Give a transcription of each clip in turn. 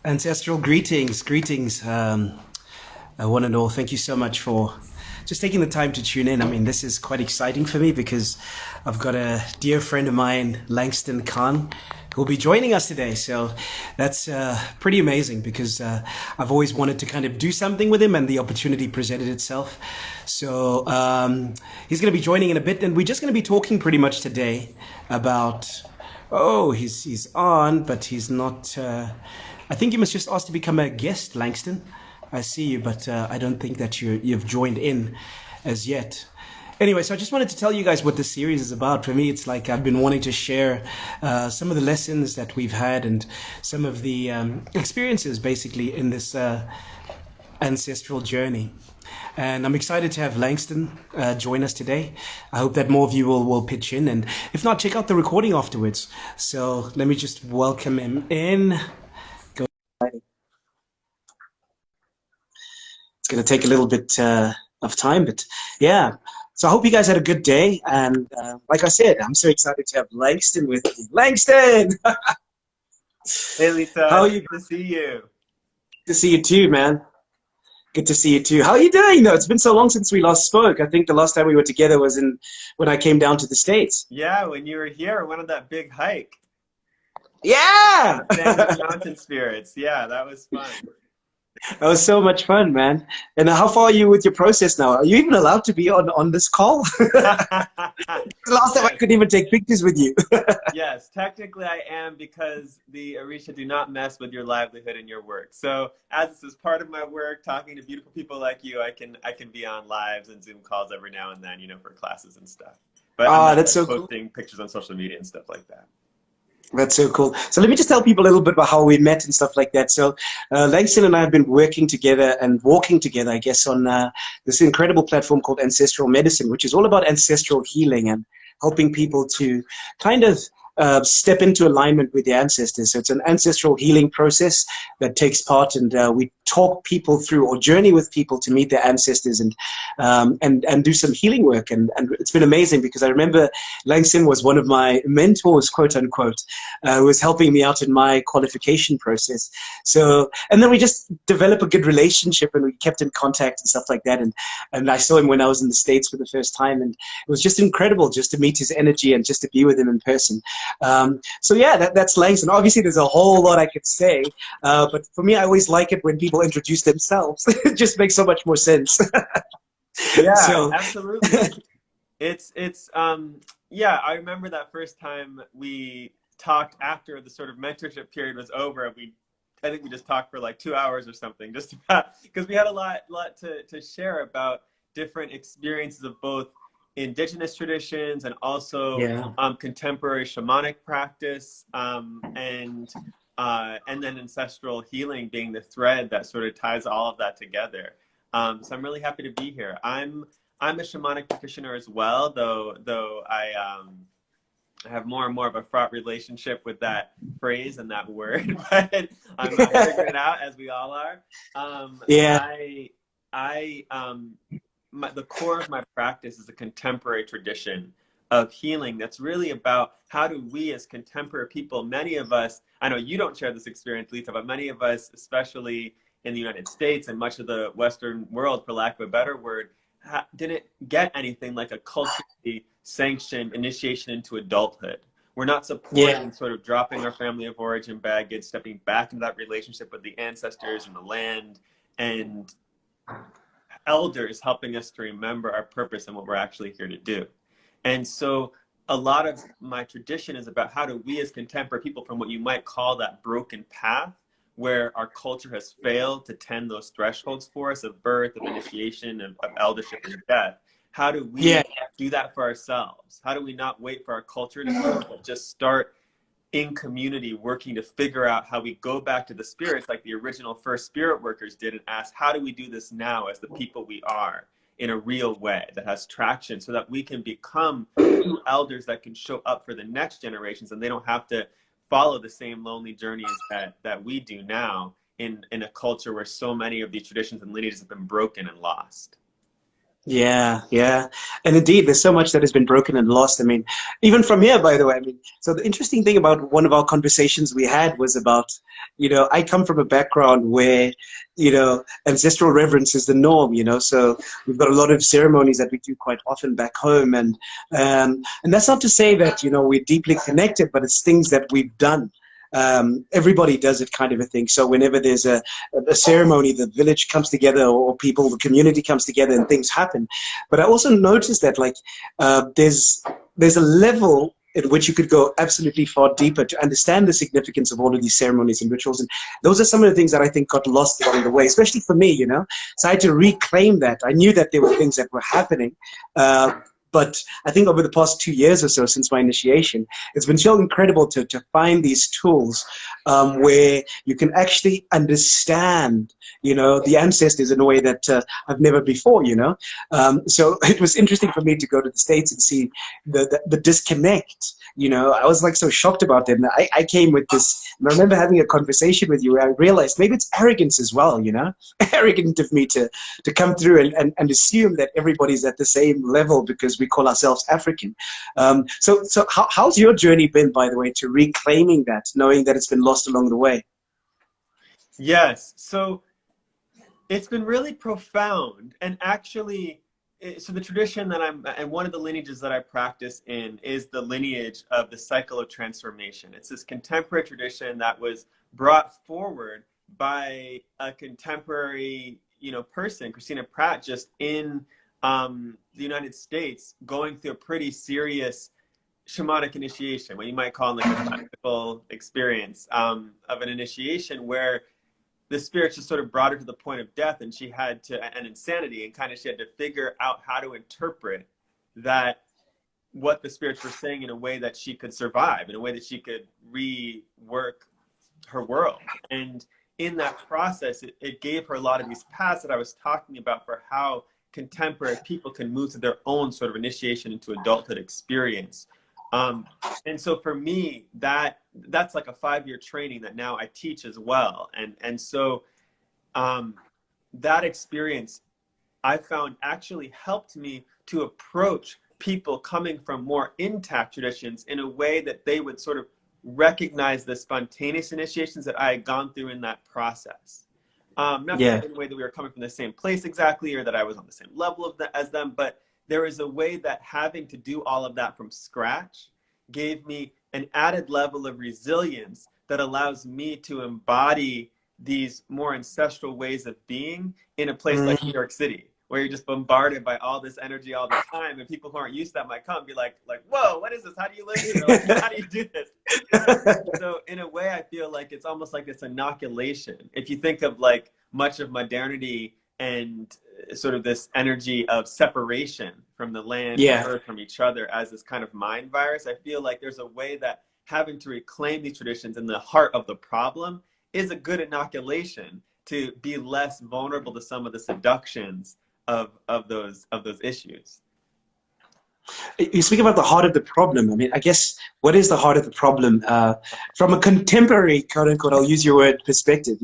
Ancestral greetings, one and all. Thank you so much for just taking the time to tune in. I mean, this is quite exciting for me because I've got a dear friend of mine, Langston Kahn, who'll be joining us today. So that's pretty amazing because I've always wanted to kind of do something with him, and the opportunity presented itself. So he's going to be joining in a bit, and we're just going to be talking pretty much today about. Oh, he's on, but he's not. I think you must just ask to become a guest, Langston. I see you, but I don't think that you've joined in as yet. Anyway, so I just wanted to tell you guys what this series is about. For me, it's like I've been wanting to share some of the lessons that we've had and some of the experiences, basically, in this ancestral journey. And I'm excited to have Langston join us today. I hope that more of you will pitch in. And if not, check out the recording afterwards. So let me just welcome him in. Go. It's going to take a little bit of time, but yeah. So I hope you guys had a good day. And like I said, I'm so excited to have Langston with me. Langston! Hey, Lisa. How are you? Good to see you. Good to see you too, man. Good to see you too. How are you doing though? It's been so long since we last spoke. I think the last time we were together was when I came down to the States. Yeah, when you were here, we went on that big hike. Yeah! Staying with the mountain spirits. Yeah, that was fun. That was so much fun, man. And how far are you with your process now? Are you even allowed to be on this call? Last time I Yes, couldn't even take pictures with you. yes, technically I am because the Orisha do not mess with your livelihood and your work. So as this is part of my work, talking to beautiful people like you, I can be on lives and Zoom calls every now and then, for classes and stuff. But I'm Ah, not that's like so cool. posting pictures on social media and stuff like that. That's so cool. So let me just tell people a little bit about how we met and stuff like that. So Langston and I have been working together and walking together, I guess, on this incredible platform called Ancestral Medicine, which is all about ancestral healing and helping people to kind of step into alignment with their ancestors. So it's an ancestral healing process that takes part, and we talk people through or journey with people to meet their ancestors and do some healing work. And it's been amazing because I remember Langston was one of my mentors, quote unquote, who was helping me out in my qualification process. So, and then we just developed a good relationship and we kept in contact and stuff like that. And I saw him when I was in the States for the first time, and it was just incredible just to meet his energy and just to be with him in person. So yeah, that's Langston. Obviously, there's a whole lot I could say, but for me, I always like it when people introduce themselves. It just makes so much more sense. Yeah, So absolutely. It's yeah, I remember that first time we talked after the sort of mentorship period was over, and I think we just talked for like 2 hours or something, just about because we had a lot to share about different experiences of both indigenous traditions and also yeah, contemporary shamanic practice, and then ancestral healing being the thread that sort of ties all of that together. So I'm really happy to be here. I'm a shamanic practitioner as well, though I have more and more of a fraught relationship with that phrase and that word, but I'm figuring it out as we all are. yeah, The core of my practice is a contemporary tradition of healing that's really about how do we as contemporary people, many of us, I know you don't share this experience, Lisa, but many of us, especially in the United States and much of the Western world, for lack of a better word, didn't get anything like a culturally sanctioned initiation into adulthood. We're not yeah, supporting sort of dropping our family of origin baggage, stepping back into that relationship with the ancestors and the land, and elders helping us to remember our purpose and what we're actually here to do. And so a lot of my tradition is about how do we as contemporary people from what you might call that broken path where our culture has failed to tend those thresholds for us of birth, of initiation, of eldership and death. How do yeah, we do that for ourselves? How do we not wait for our culture to heal, but just start in community working to figure out how we go back to the spirits like the original first spirit workers did and ask, how do we do this now as the people we are in a real way that has traction so that we can become true elders that can show up for the next generations and they don't have to follow the same lonely journeys that we do now in a culture where so many of these traditions and lineages have been broken and lost. Yeah, yeah. And indeed, there's so much that has been broken and lost. I mean, even from here, by the way, I mean, so the interesting thing about one of our conversations we had was about, I come from a background where, ancestral reverence is the norm, so we've got a lot of ceremonies that we do quite often back home. And that's not to say that, we're deeply connected, but it's things that we've done. Everybody does it, kind of a thing. So whenever there's a ceremony, the village comes together, or people, the community comes together, and things happen. But I also noticed that, like, there's a level at which you could go absolutely far deeper to understand the significance of all of these ceremonies and rituals. And those are some of the things that I think got lost along the way, especially for me, So I had to reclaim that. I knew that there were things that were happening. But I think over the past 2 years or so since my initiation, it's been so incredible to find these tools where you can actually understand, the ancestors in a way that I've never before. So it was interesting for me to go to the States and see the disconnect. I was like so shocked about that. And I came with this, and I remember having a conversation with you where I realized maybe it's arrogance as well, arrogant of me to come through and assume that everybody's at the same level because we call ourselves African. So how's your journey been, by the way, to reclaiming that, knowing that it's been lost along the way? Yes. So it's been really profound. And actually, so the tradition that and one of the lineages that I practice in is the lineage of the cycle of transformation. It's this contemporary tradition that was brought forward by a contemporary, person, Christina Pratt, just in the United States, going through a pretty serious shamanic initiation, what you might call like a mystical experience of an initiation where the spirit just sort of brought her to the point of death, and she had to, and insanity, and kind of she had to figure out how to interpret that, what the spirits were saying in a way that she could survive, in a way that she could rework her world. And in that process, it gave her a lot of these paths that I was talking about for how contemporary people can move to their own sort of initiation into adulthood experience. And so for me, that's like a 5-year training that now I teach as well. And so that experience I found actually helped me to approach people coming from more intact traditions in a way that they would sort of recognize the spontaneous initiations that I had gone through in that process. Not to Yeah. say in a way that we were coming from the same place exactly, or that I was on the same level as them, but there is a way that having to do all of that from scratch gave me an added level of resilience that allows me to embody these more ancestral ways of being in a place like New York City, where you're just bombarded by all this energy all the time, and people who aren't used to that might come and be like, whoa, what is this? How do you live here? Like, how do you do this? So in a way, I feel like it's almost like this inoculation. If you think of like much of modernity and sort of this energy of separation from the land, from Yeah. earth, from each other as this kind of mind virus, I feel like there's a way that having to reclaim these traditions in the heart of the problem is a good inoculation to be less vulnerable to some of the seductions of those issues. You speak about the heart of the problem. I mean, I guess, what is the heart of the problem from a contemporary, quote unquote, I'll use your word, perspective?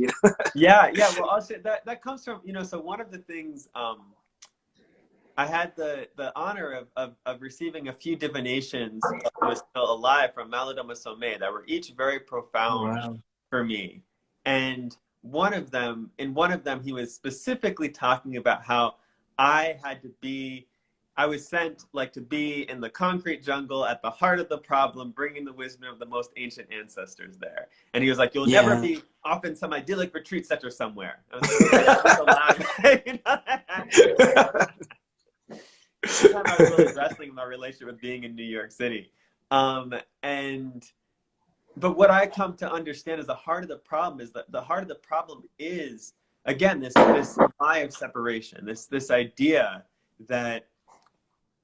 Yeah. Well, I'll say that comes from, so one of the things I had the honor of receiving a few divinations while I was still alive from Malidoma Somé that were each very profound Wow. for me. And in one of them, he was specifically talking about how I was sent like to be in the concrete jungle at the heart of the problem, bringing the wisdom of the most ancient ancestors there. And he was like, you'll never Yeah. be off in some idyllic retreat center somewhere. I was like, okay, that's allowed. The time I was really wrestling my relationship with being in New York City. But what I come to understand is the heart of the problem is that the heart of the problem is, again, this lie of separation, this idea that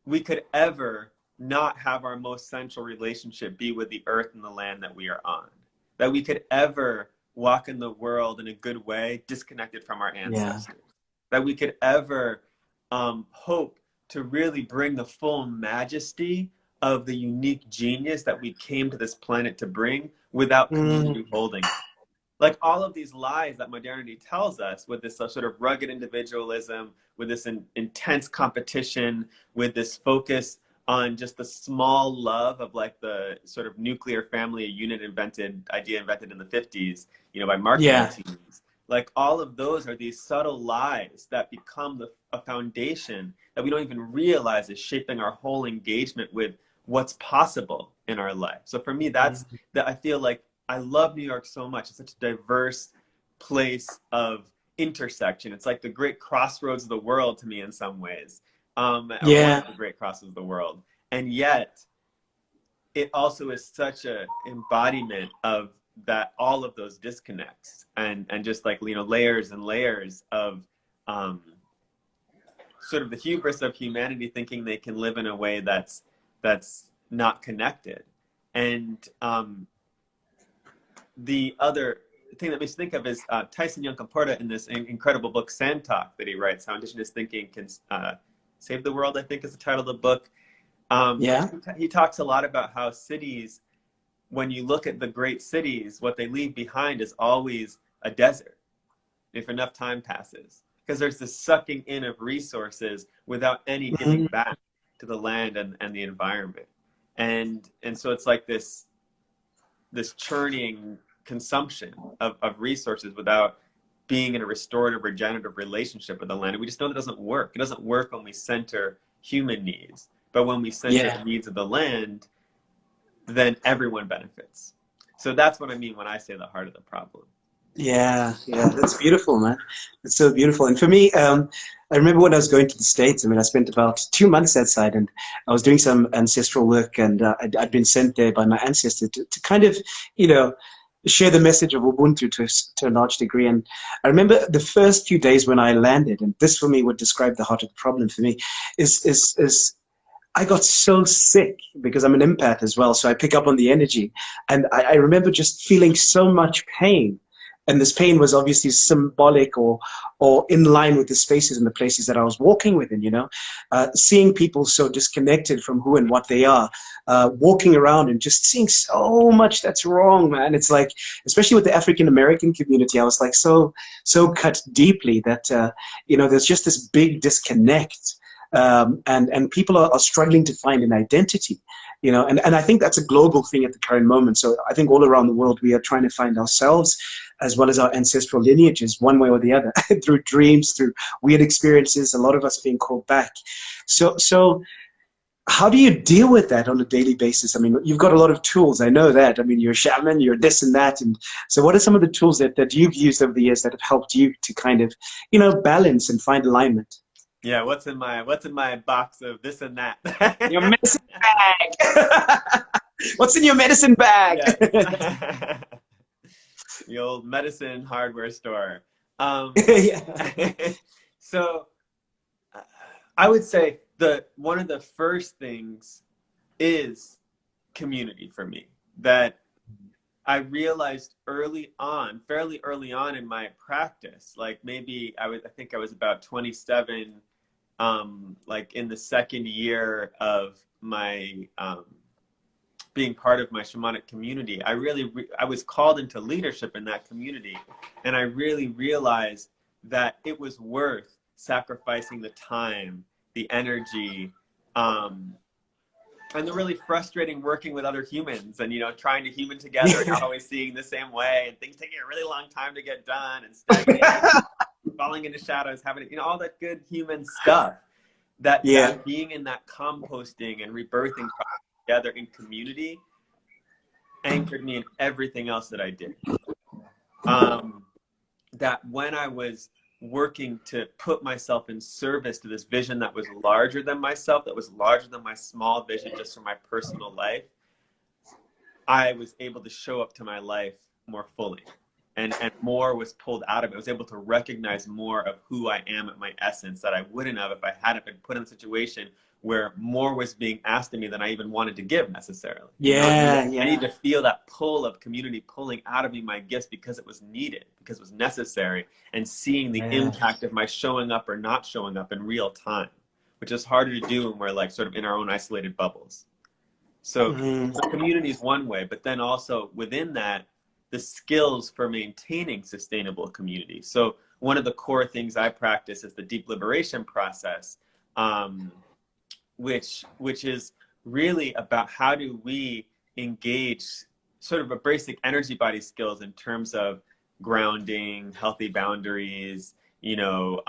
we could ever not have our most central relationship be with the earth and the land that we are on, that we could ever walk in the world in a good way disconnected from our ancestors, that we could ever hope to really bring the full majesty of the unique genius that we came to this planet to bring without community holding it. like all of these lies that modernity tells us, with this sort of rugged individualism, with this intense competition, with this focus on just the small love of like the sort of nuclear family unit idea invented in the 50s, you know, by marketing Yeah. teams. Like all of those are these subtle lies that become a foundation that we don't even realize is shaping our whole engagement with what's possible in our life. So for me, that's that. I feel like I love New York so much. It's such a diverse place of intersection. It's like the great crossroads of the world to me in some ways, or one Yeah. of the great crossroads of the world. And yet it also is such a embodiment of that, all of those disconnects, and just like, you know, layers and layers of sort of the hubris of humanity thinking they can live in a way that's not connected. And the other thing that makes me think of is Tyson Yunkaporta in this incredible book Sand Talk that he writes, How Indigenous Thinking Can Save the World, I think is the title of the book. Yeah. He talks a lot about how cities, when you look at the great cities, what they leave behind is always a desert if enough time passes, because there's this sucking in of resources without any giving back to the land and the environment. And so it's like this churning consumption of resources without being in a restorative, regenerative relationship with the land. And we just know that doesn't work. It doesn't work when we center human needs. But when we center the needs of the land, then everyone benefits. So that's what I mean when I say the heart of the problem. Yeah, yeah, that's beautiful, man. It's so beautiful. And for me, I remember when I was going to the States, I mean, I spent about 2 months outside, and I was doing some ancestral work, and I'd been sent there by my ancestor to kind of, you know, share the message of Ubuntu to a large degree. And I remember the first few days when I landed, and this for me would describe the heart of the problem for me, is I got so sick because I'm an empath as well, so I pick up on the energy. And I remember just feeling so much pain. And this pain was obviously symbolic or in line with the spaces and the places that I was walking within, you know, seeing people so disconnected from who and what they are, walking around and just seeing so much that's wrong, man. It's like, especially with the African American community, I was like so cut deeply that, you know, there's just this big disconnect. And people are struggling to find an identity, you know, and I think that's a global thing at the current moment. So I think all around the world, we are trying to find ourselves as well as our ancestral lineages, one way or the other, through dreams, through weird experiences. A lot of us are being called back. So how do you deal with that on a daily basis? I mean, you've got a lot of tools. I know that. I mean, you're a shaman, you're this and that. And so what are some of the tools that you've used over the years that have helped you to kind of, you know, balance and find alignment? Yeah, what's in my box of this and that? Your medicine bag. What's in your medicine bag? Yeah. The old medicine hardware store. Yeah. So I would say one of the first things is community for me, that I realized fairly early on in my practice. Like maybe I think I was about 27, like in the second year of my being part of my shamanic community. I was called into leadership in that community, and I really realized that it was worth sacrificing the time, the energy, and the really frustrating working with other humans, and, you know, trying to human together and not always seeing the same way, and things taking a really long time to get done, and stagnating, falling into shadows, having, you know, all that good human stuff. That being in that composting and rebirthing process together in community anchored me in everything else that I did. That when I was working to put myself in service to this vision that was larger than myself, that was larger than my small vision just for my personal life, I was able to show up to my life more fully, and more was pulled out of it. I was able to recognize more of who I am at my essence that I wouldn't have if I hadn't been put in a situation where more was being asked of me than I even wanted to give necessarily. Yeah, I need to feel that pull of community pulling out of me my gifts because it was needed, because it was necessary, and seeing the impact of my showing up or not showing up in real time, which is harder to do when we're like sort of in our own isolated bubbles. So community is one way, but then also within that, the skills for maintaining sustainable community. So one of the core things I practice is the deep liberation process, which is really about how do we engage sort of a basic energy body skills in terms of grounding, healthy boundaries, you know,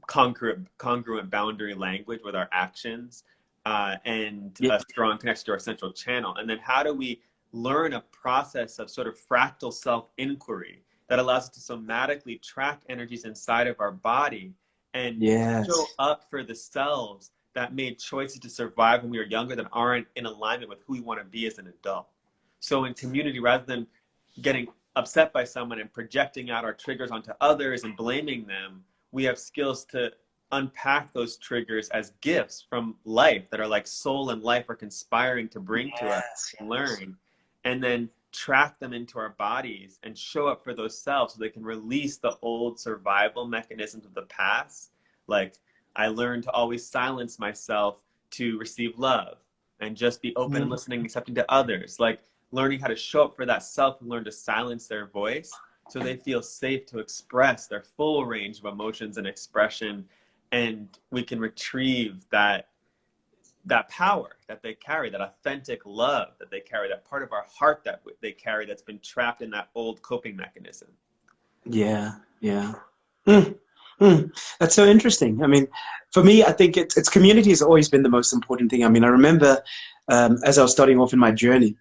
congruent boundary language with our actions, and Yeah. a strong connection to our central channel. And then how do we learn a process of sort of fractal self-inquiry that allows us to somatically track energies inside of our body and show Yes. up for the selves that made choices to survive when we were younger that aren't in alignment with who we want to be as an adult. So in community, rather than getting upset by someone and projecting out our triggers onto others and blaming them, we have skills to unpack those triggers as gifts from life that are like soul and life are conspiring to bring to us and learn, and then track them into our bodies and show up for those selves so they can release the old survival mechanisms of the past. Like, I learned to always silence myself to receive love and just be open and listening, accepting to others. Like, learning how to show up for that self and learn to silence their voice so they feel safe to express their full range of emotions and expression, and we can retrieve that power that they carry, that authentic love that they carry, that part of our heart that they carry that's been trapped in that old coping mechanism. Yeah, yeah. Mm, That's so interesting. I mean, for me, I think it's community has always been the most important thing. I mean, I remember as I was starting off in my journey,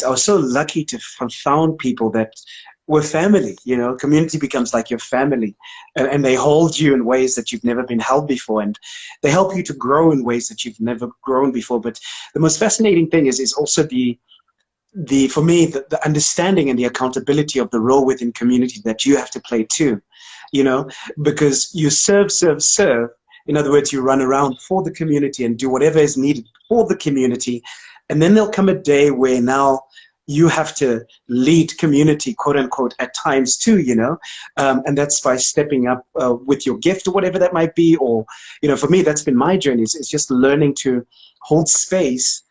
I was so lucky to have found people that were family. You know, community becomes like your family, and they hold you in ways that you've never been held before, and they help you to grow in ways that you've never grown before. But the most fascinating thing is also for me, the understanding and the accountability of the role within community that you have to play too, you know, because you serve, serve, serve. In other words, you run around for the community and do whatever is needed for the community. And then there'll come a day where now you have to lead community, quote unquote, at times too, you know, and that's by stepping up with your gift or whatever that might be. Or, you know, for me, that's been my journey. It's just learning to hold space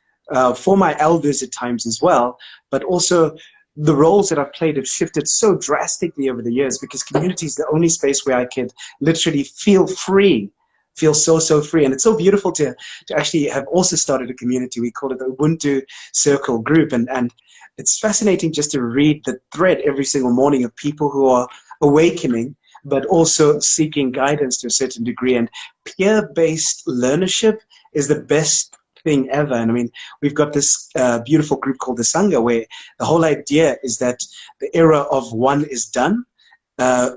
for my elders at times as well, but also the roles that I've played have shifted so drastically over the years because community is the only space where I could literally feel free, feel so free. And it's so beautiful to actually have also started a community. We call it the Ubuntu Circle Group. And it's fascinating just to read the thread every single morning of people who are awakening, but also seeking guidance to a certain degree. And peer-based learnership is the best thing ever. And I mean, we've got this beautiful group called the Sangha, where the whole idea is that the era of one is done.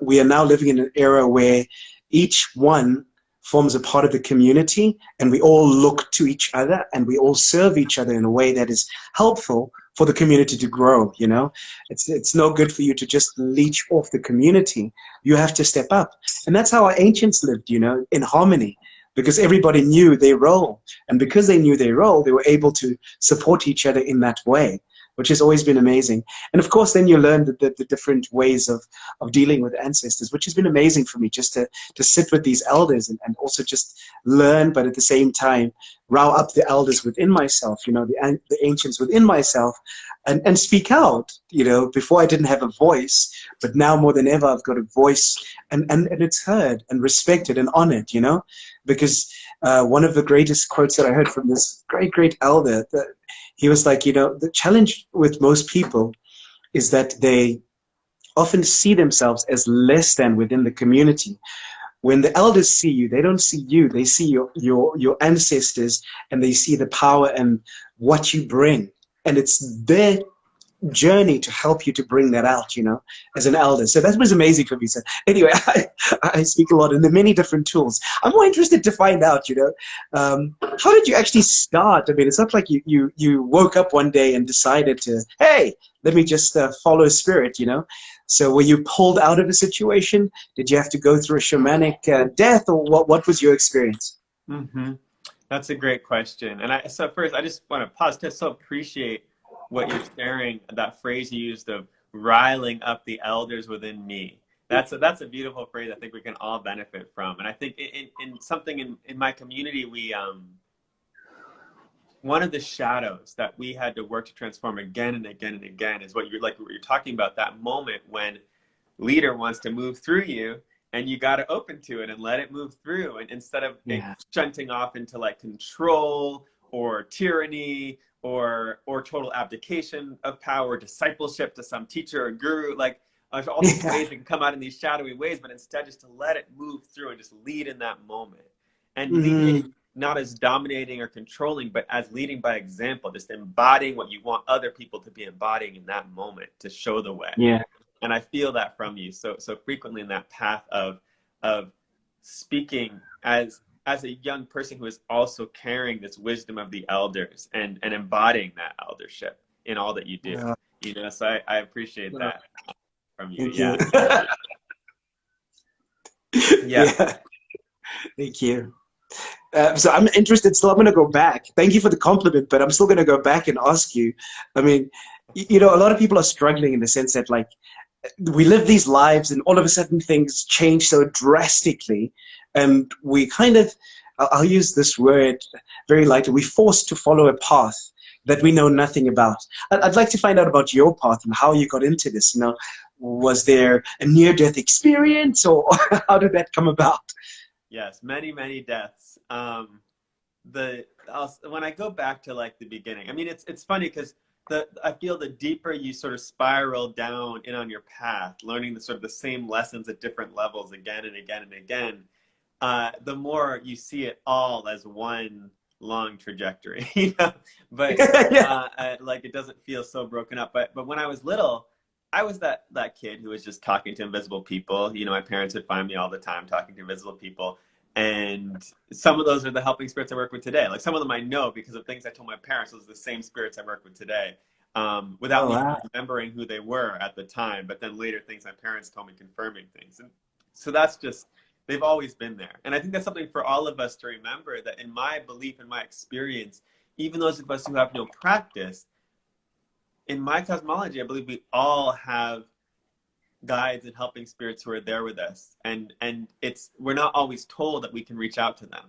We are now living in an era where each one forms a part of the community, and we all look to each other and we all serve each other in a way that is helpful for the community to grow. You know, it's no good for you to just leech off the community. You have to step up. And that's how our ancients lived, you know, in harmony, because everybody knew their role. And because they knew their role, they were able to support each other in that way, which has always been amazing. And of course, then you learn the different ways of dealing with ancestors, which has been amazing for me, just to sit with these elders and also just learn, but at the same time, row up the elders within myself, you know, the ancients within myself, and speak out. You know, before I didn't have a voice, but now more than ever, I've got a voice, and it's heard and respected and honored, you know, because one of the greatest quotes that I heard from this great elder, he was like, you know, the challenge with most people is that they often see themselves as less than within the community. When the elders see you, they don't see you. They see your ancestors, and they see the power and what you bring. And it's their journey to help you to bring that out, you know, as an elder. So that was amazing for me. So anyway, I speak a lot, and there are many different tools. I'm more interested to find out, you know, how did you actually start? I mean, it's not like you woke up one day and decided to, hey, let me just follow spirit, you know. So were you pulled out of a situation? Did you have to go through a shamanic death, or what was your experience? Mm-hmm. That's a great question. And so first, I just want to pause to so appreciate what you're sharing, that phrase you used of riling up the elders within me. That's a beautiful phrase I think we can all benefit from. And I think in something in my community, one of the shadows that we had to work to transform again and again and again is what you're talking about, that moment when leader wants to move through you and you got to open to it and let it move through. And instead of it shunting off into like control or tyranny or total abdication of power, discipleship to some teacher or guru, like all these ways that can come out in these shadowy ways, but instead just to let it move through and just lead in that moment. And leading not as dominating or controlling, but as leading by example, just embodying what you want other people to be embodying in that moment to show the way. Yeah. And I feel that from you so frequently in that path of speaking as a young person who is also carrying this wisdom of the elders and embodying that eldership in all that you do. Yeah. You know, so I appreciate that from you. Thank you. Yeah. Thank you. So I'm interested still. I'm going to go back. Thank you for the compliment, but I'm still going to go back and ask you. I mean, you know, a lot of people are struggling in the sense that, like, we live these lives and all of a sudden things change so drastically, and we kind of, I'll use this word very lightly, we're forced to follow a path that we know nothing about. I'd like to find out about your path and how you got into this. You know, was there a near-death experience, or how did that come about? Yes, many deaths. When I go back to like the beginning, I mean, it's funny because I feel the deeper you sort of spiral down in on your path, learning the sort of the same lessons at different levels again and again and again, the more you see it all as one long trajectory. You know? But like it doesn't feel so broken up. But when I was little, I was that kid who was just talking to invisible people. You know, my parents would find me all the time talking to invisible people. And some of those are the helping spirits I work with today. Like some of them I know because of things I told my parents. Those are the same spirits I work with today, without me remembering who they were at the time. But then later things my parents told me confirming things. And so that's just, they've always been there. And I think that's something for all of us to remember, that in my belief, in my experience, even those of us who have no practice, in my cosmology, I believe we all have guides and helping spirits who are there with us. And we're not always told that we can reach out to them.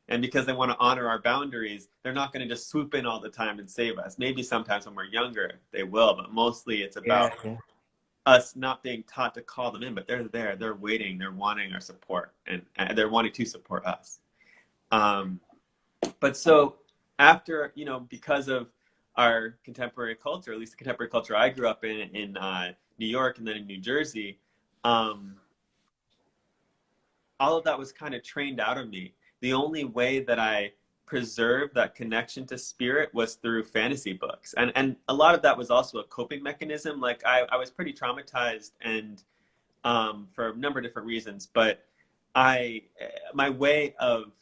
And because they want to honor our boundaries, they're not going to just swoop in all the time and save us. Maybe sometimes when we're younger, they will, but mostly it's about us not being taught to call them in, but they're there, they're waiting, they're wanting our support, and they're wanting to support us. But so after, you know, because of our contemporary culture, at least the contemporary culture I grew up in New York and then in New Jersey, all of that was kind of trained out of me. The only way that I preserved that connection to spirit was through fantasy books. And a lot of that was also a coping mechanism. Like I was pretty traumatized and for a number of different reasons, but my way of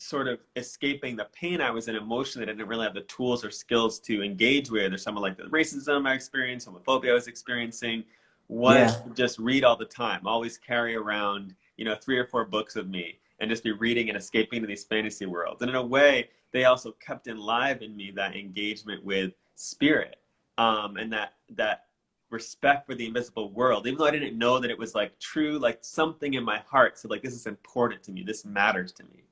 sort of escaping the pain I was in emotionally that I didn't really have the tools or skills to engage with, or some of like the racism I experienced, homophobia I was experiencing, was to just read all the time, always carry around, you know, 3 or 4 books of me and just be reading and escaping to these fantasy worlds. And in a way, they also kept alive in me that engagement with spirit, and that respect for the invisible world, even though I didn't know that it was like true, like something in my heart said like, this is important to me, this matters to me.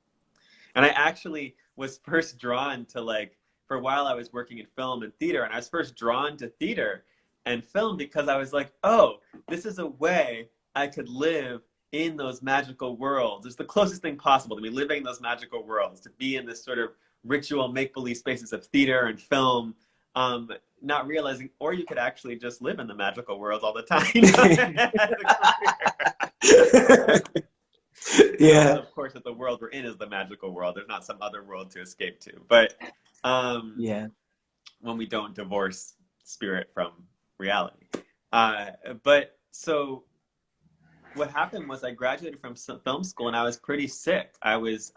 And I actually was first drawn to, like, for a while I was working in film and theater, and I was first drawn to theater and film because I was like, oh, this is a way I could live in those magical worlds. It's the closest thing possible to me, living in those magical worlds, to be in this sort of ritual make-believe spaces of theater and film, not realizing, or you could actually just live in the magical worlds all the time. Yeah. Of course, that the world we're in is the magical world. There's not some other world to escape to. But when we don't divorce spirit from reality. But so what happened was I graduated from film school and I was pretty sick. I was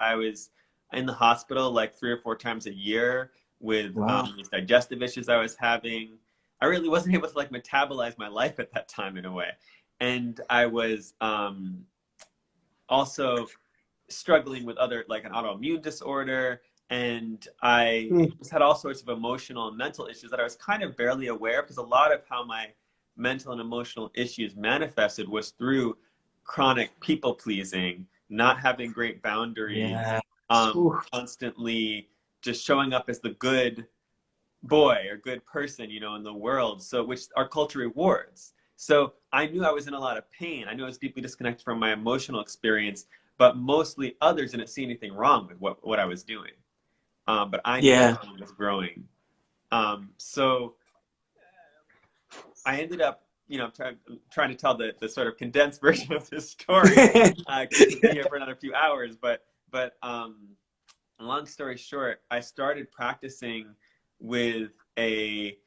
in the hospital like 3 or 4 times a year with these digestive issues I was having. I really wasn't able to like metabolize my life at that time in a way. And I was also struggling with other, like an autoimmune disorder. And I just had all sorts of emotional and mental issues that I was kind of barely aware of, because a lot of how my mental and emotional issues manifested was through chronic people pleasing, not having great boundaries, constantly just showing up as the good boy or good person, you know, in the world. So, which our culture rewards. So I knew I was in a lot of pain. I knew I was deeply disconnected from my emotional experience, but mostly others didn't see anything wrong with what I was doing. But I knew Yeah. that I was growing. So I ended up, you know, trying to tell the sort of condensed version of this story. We could be here for another few hours, but long story short, I started practicing with a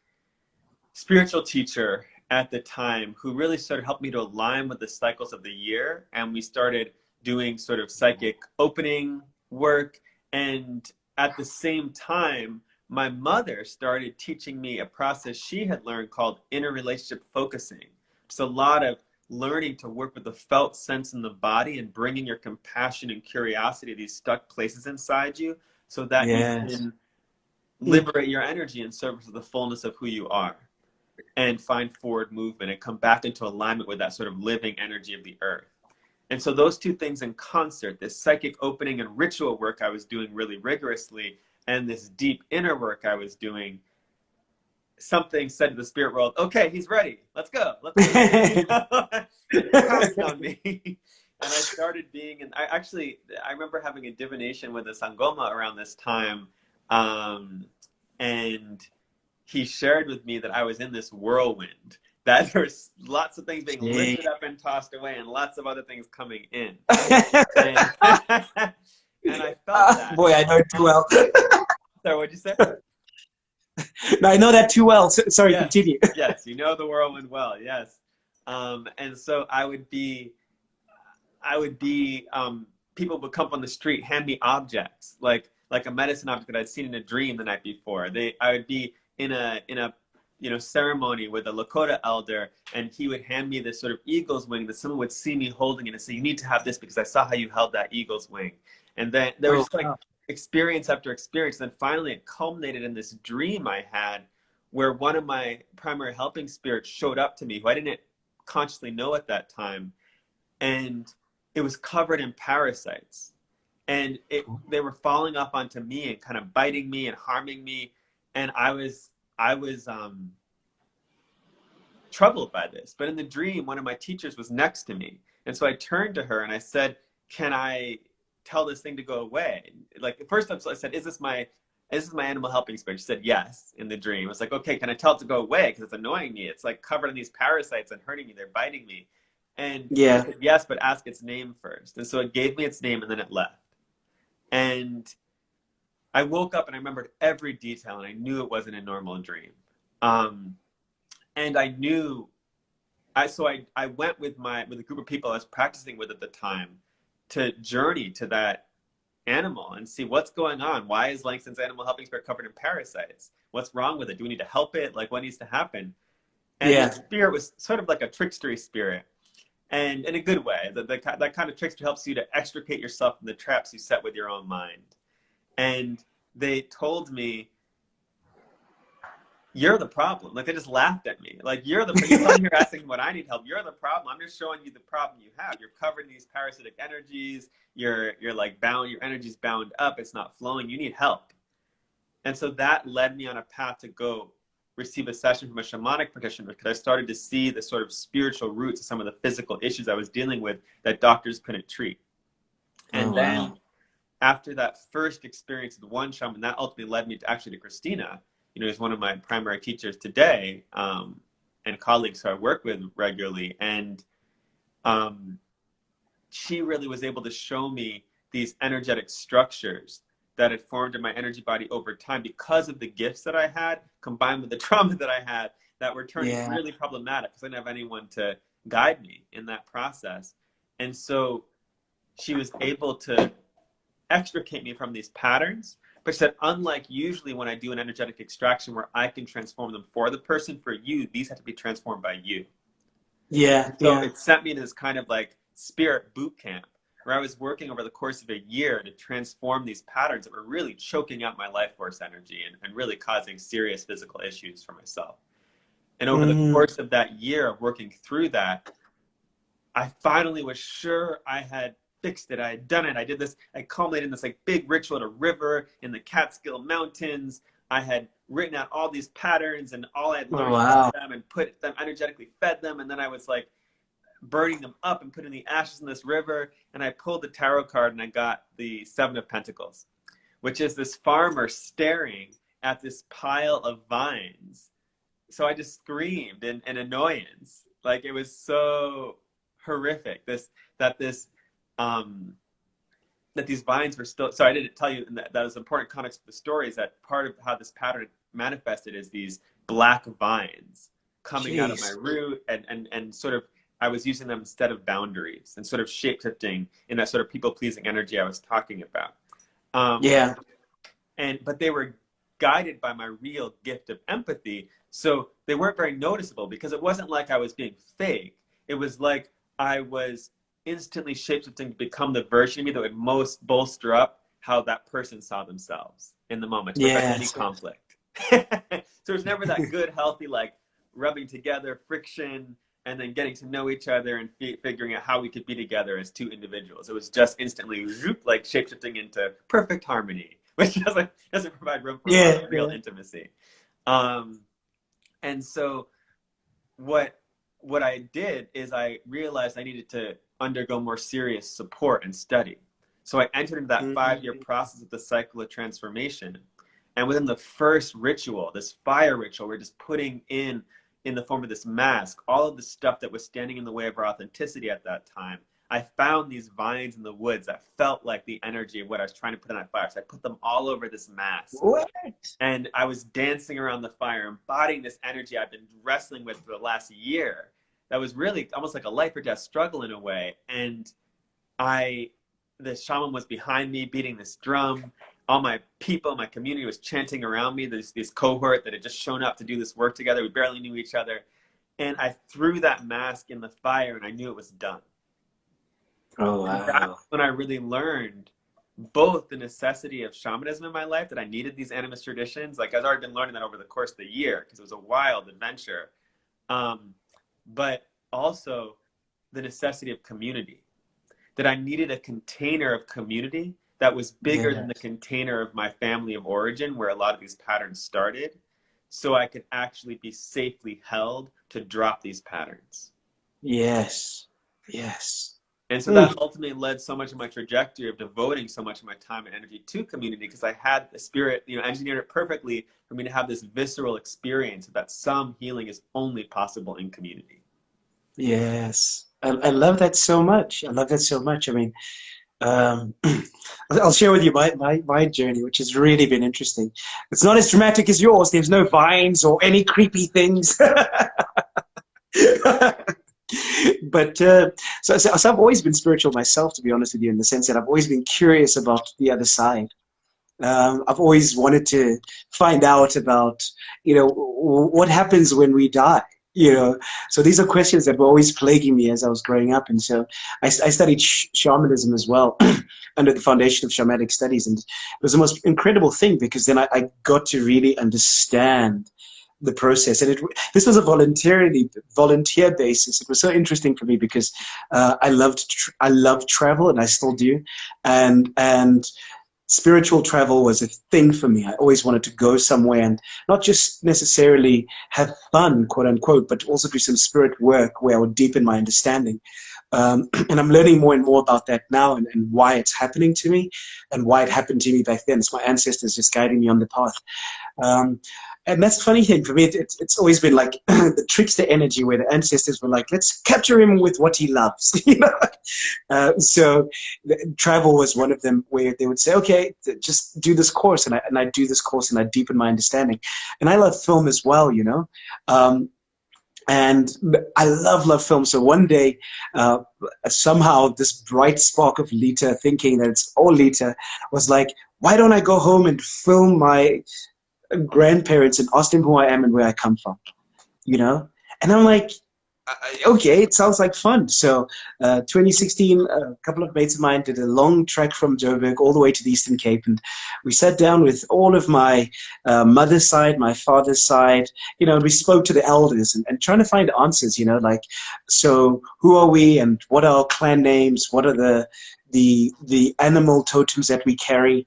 spiritual teacher at the time who really started helping me to align with the cycles of the year. And we started doing sort of psychic opening work. And at the same time, my mother started teaching me a process she had learned called inner relationship focusing. It's a lot of learning to work with the felt sense in the body and bringing your compassion and curiosity to these stuck places inside you so that you Yes. can liberate your energy in service of the fullness of who you are and find forward movement and come back into alignment with that sort of living energy of the earth. And so those two things in concert, this psychic opening and ritual work I was doing really rigorously, and this deep inner work I was doing, something said to the spirit world, okay, he's ready. Let's go. Let's go. And it pounced on me. And I started being, and I remember having a divination with a Sangoma around this time. And he shared with me that I was in this whirlwind, that there's lots of things being lifted up and tossed away and lots of other things coming in. And, and I felt that. Boy, I know it too well. Sorry, what'd you say? No, I know that too well. Sorry, Yes. continue. Yes, you know the whirlwind well, yes. And so I would be, people would come up on the street, hand me objects, like a medicine object that I'd seen in a dream the night before. I would be in a ceremony with a Lakota elder, and he would hand me this sort of eagle's wing that someone would see me holding it and say, you need to have this because I saw how you held that eagle's wing. And then there was just experience after experience. And then finally it culminated in this dream I had where one of my primary helping spirits showed up to me, who I didn't consciously know at that time. And it was covered in parasites. And they were falling up onto me and kind of biting me and harming me. And I was troubled by this. But in the dream, one of my teachers was next to me. And so I turned to her and I said, can I tell this thing to go away? Like, first I said, is this my animal helping spirit? She said yes in the dream. I was like, okay, can I tell it to go away? Because it's annoying me. It's like covered in these parasites and hurting me. They're biting me. And I said, yes, but ask its name first. And so it gave me its name and then it left. And I woke up and I remembered every detail and I knew it wasn't a normal dream. And I knew, so I went with a group of people I was practicing with at the time to journey to that animal and see what's going on. Why is Langston's animal helping spirit covered in parasites? What's wrong with it? Do we need to help it? Like, what needs to happen? And the spirit was sort of like a trickstery spirit. And in a good way, that kind of trickster helps you to extricate yourself from the traps you set with your own mind. And they told me, you're the problem. Like, they just laughed at me. Like, you're here asking what I need help. You're the problem. I'm just showing you the problem you have. You're covered in these parasitic energies. You're like bound, your energy's bound up. It's not flowing. You need help. And so that led me on a path to go receive a session from a shamanic practitioner, because I started to see the sort of spiritual roots of some of the physical issues I was dealing with that doctors couldn't treat. And then after that first experience with one shaman, that ultimately led me to Christina, who's one of my primary teachers today, and colleagues who I work with regularly. And she really was able to show me these energetic structures that had formed in my energy body over time because of the gifts that I had, combined with the trauma that I had, that were turning really problematic because I didn't have anyone to guide me in that process. And so she was able to extricate me from these patterns. But she said, unlike usually when I do an energetic extraction where I can transform them for the person, for you, these have to be transformed by you. So it sent me into this kind of like spirit boot camp where I was working over the course of a year to transform these patterns that were really choking out my life force energy and really causing serious physical issues for myself. And over the course of that year of working through that, I finally was sure I had fixed it. I had done it. I did this. I culminated in this like big ritual at a river in the Catskill Mountains. I had written out all these patterns and all I had learned wow. from them and put them, energetically fed them. And then I was like burning them up and putting the ashes in this river. And I pulled the tarot card and I got the Seven of Pentacles, which is this farmer staring at this pile of vines. So I just screamed in annoyance. Like, it was so horrific. That these vines were still, so I didn't tell you that was important context of the story, is that part of how this pattern manifested is these black vines coming out of my root and sort of, I was using them instead of boundaries and sort of shape-shifting in that sort of people-pleasing energy I was talking about. But they were guided by my real gift of empathy. So they weren't very noticeable because it wasn't like I was being fake. It was like I was instantly shapeshifting to become the version of me that would most bolster up how that person saw themselves in the moment, to prevent any conflict. So there's never that good, healthy, like rubbing together, friction, and then getting to know each other and figuring out how we could be together as two individuals. It was just instantly like shapeshifting into perfect harmony, which doesn't provide room for real intimacy. And so what I did is I realized I needed to undergo more serious support and study. So I entered into that 5-year process of the cycle of transformation. And within the first ritual, this fire ritual, we're just putting in the form of this mask, all of the stuff that was standing in the way of our authenticity at that time. I found these vines in the woods that felt like the energy of what I was trying to put on that fire. So I put them all over this mask. What? And I was dancing around the fire, embodying this energy I've been wrestling with for the last year. That was really almost like a life or death struggle in a way. And the shaman was behind me beating this drum. All my people, my community was chanting around me. There's this cohort that had just shown up to do this work together. We barely knew each other. And I threw that mask in the fire and I knew it was done. Oh, wow. And that's when I really learned both the necessity of shamanism in my life, that I needed these animist traditions. Like, I've already been learning that over the course of the year because it was a wild adventure. But also the necessity of community, that I needed a container of community that was bigger than the container of my family of origin, where a lot of these patterns started, so I could actually be safely held to drop these patterns. Yes. And so that ultimately led so much of my trajectory of devoting so much of my time and energy to community, because I had the spirit, engineered it perfectly for me to have this visceral experience that some healing is only possible in community. Yes. I love that so much. I mean, I'll share with you my journey, which has really been interesting. It's not as dramatic as yours. There's no vines or any creepy things. But so I've always been spiritual myself, to be honest with you, in the sense that I've always been curious about the other side. I've always wanted to find out about, what happens when we die. So these are questions that were always plaguing me as I was growing up. And so I studied shamanism as well under the foundation of shamanic studies. And it was the most incredible thing, because then I got to really understand the process. And this was a volunteer basis. It was so interesting for me because I loved travel, and I still do. And spiritual travel was a thing for me. I always wanted to go somewhere and not just necessarily have fun, quote unquote, but also do some spirit work where I would deepen my understanding. And I'm learning more and more about that now, and why it's happening to me and why it happened to me back then. It's my ancestors just guiding me on the path. And that's the funny thing for me. It's always been like the trickster energy, where the ancestors were like, let's capture him with what he loves. So travel was one of them, where they would say, okay, just do this course. And I do this course and I deepen my understanding. And I love film as well, and I love film. So one day, somehow this bright spark of Lita, thinking that it's all Lita, was like, why don't I go home and film my grandparents and ask them who I am and where I come from, And I'm like, Okay, it sounds like fun. So, 2016, a couple of mates of mine did a long trek from Joburg all the way to the Eastern Cape, and we sat down with all of my mother's side, my father's side. We spoke to the elders and trying to find answers. Like, so who are we, and what are our clan names? What are the animal totems that we carry?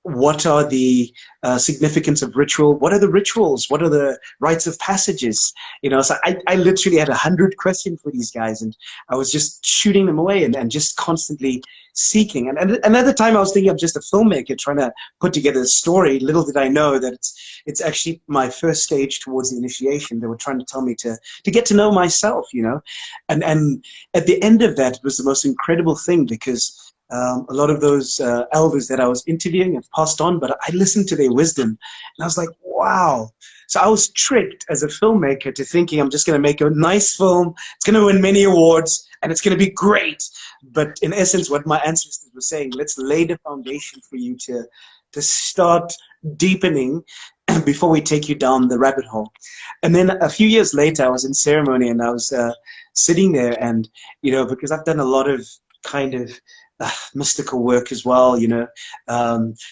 What are the significance of ritual? What are the rituals? What are the rites of passages? So I literally had 100 questions for these guys, and I was just shooting them away and just constantly seeking. And at the time, I was thinking I'm just a filmmaker trying to put together a story. Little did I know that it's actually my first stage towards the initiation. They were trying to tell me to get to know myself, and at the end of that, it was the most incredible thing because a lot of those elders that I was interviewing have passed on, but I listened to their wisdom, and I was like, wow. So I was tricked as a filmmaker to thinking I'm just going to make a nice film, it's going to win many awards, and it's going to be great. But in essence, what my ancestors were saying, let's lay the foundation for you to start deepening before we take you down the rabbit hole. And then a few years later, I was in ceremony, and I was sitting there, and, because I've done a lot of kind of mystical work as well,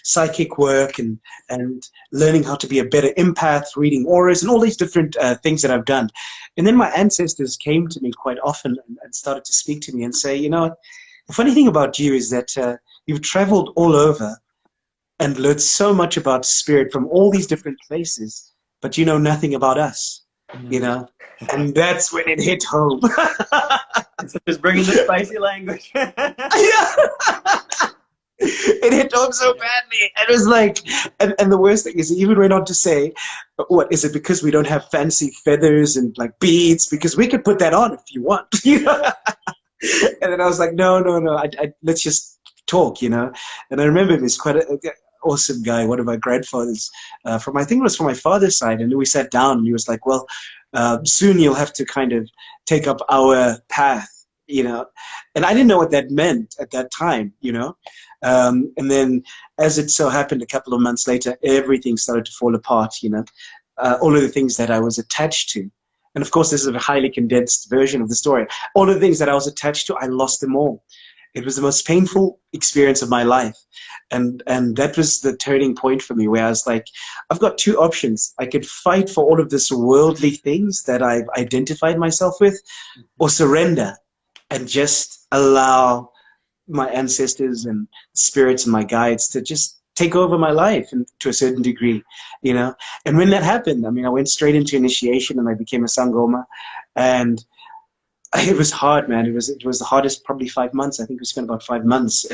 psychic work and learning how to be a better empath, reading auras, and all these different things that I've done. And then my ancestors came to me quite often and started to speak to me and say, the funny thing about you is that you've traveled all over and learned so much about spirit from all these different places, but you know nothing about us, and that's when it hit home. So just bringing the spicy language. Yeah. It hit home so badly. And it was like, and the worst thing is he even went on to say, what, is it because we don't have fancy feathers and like beads? Because we could put that on if you want. And then I was like, no, let's just talk, And I remember this quite an awesome guy, one of my grandfathers, I think it was from my father's side. And we sat down and he was like, well, soon you'll have to kind of take up our path, and I didn't know what that meant at that time, and then as it so happened, a couple of months later, everything started to fall apart, all of the things that I was attached to. And of course, this is a highly condensed version of the story. All of the things that I was attached to, I lost them all. It was the most painful experience of my life. And that was the turning point for me, where I was like, I've got two options. I could fight for all of this worldly things that I've identified myself with, or surrender and just allow my ancestors and spirits and my guides to just take over my life, and to a certain degree, And when that happened, I went straight into initiation and I became a Sangoma. And it was hard, man. It was the hardest, probably 5 months. I think we spent about 5 months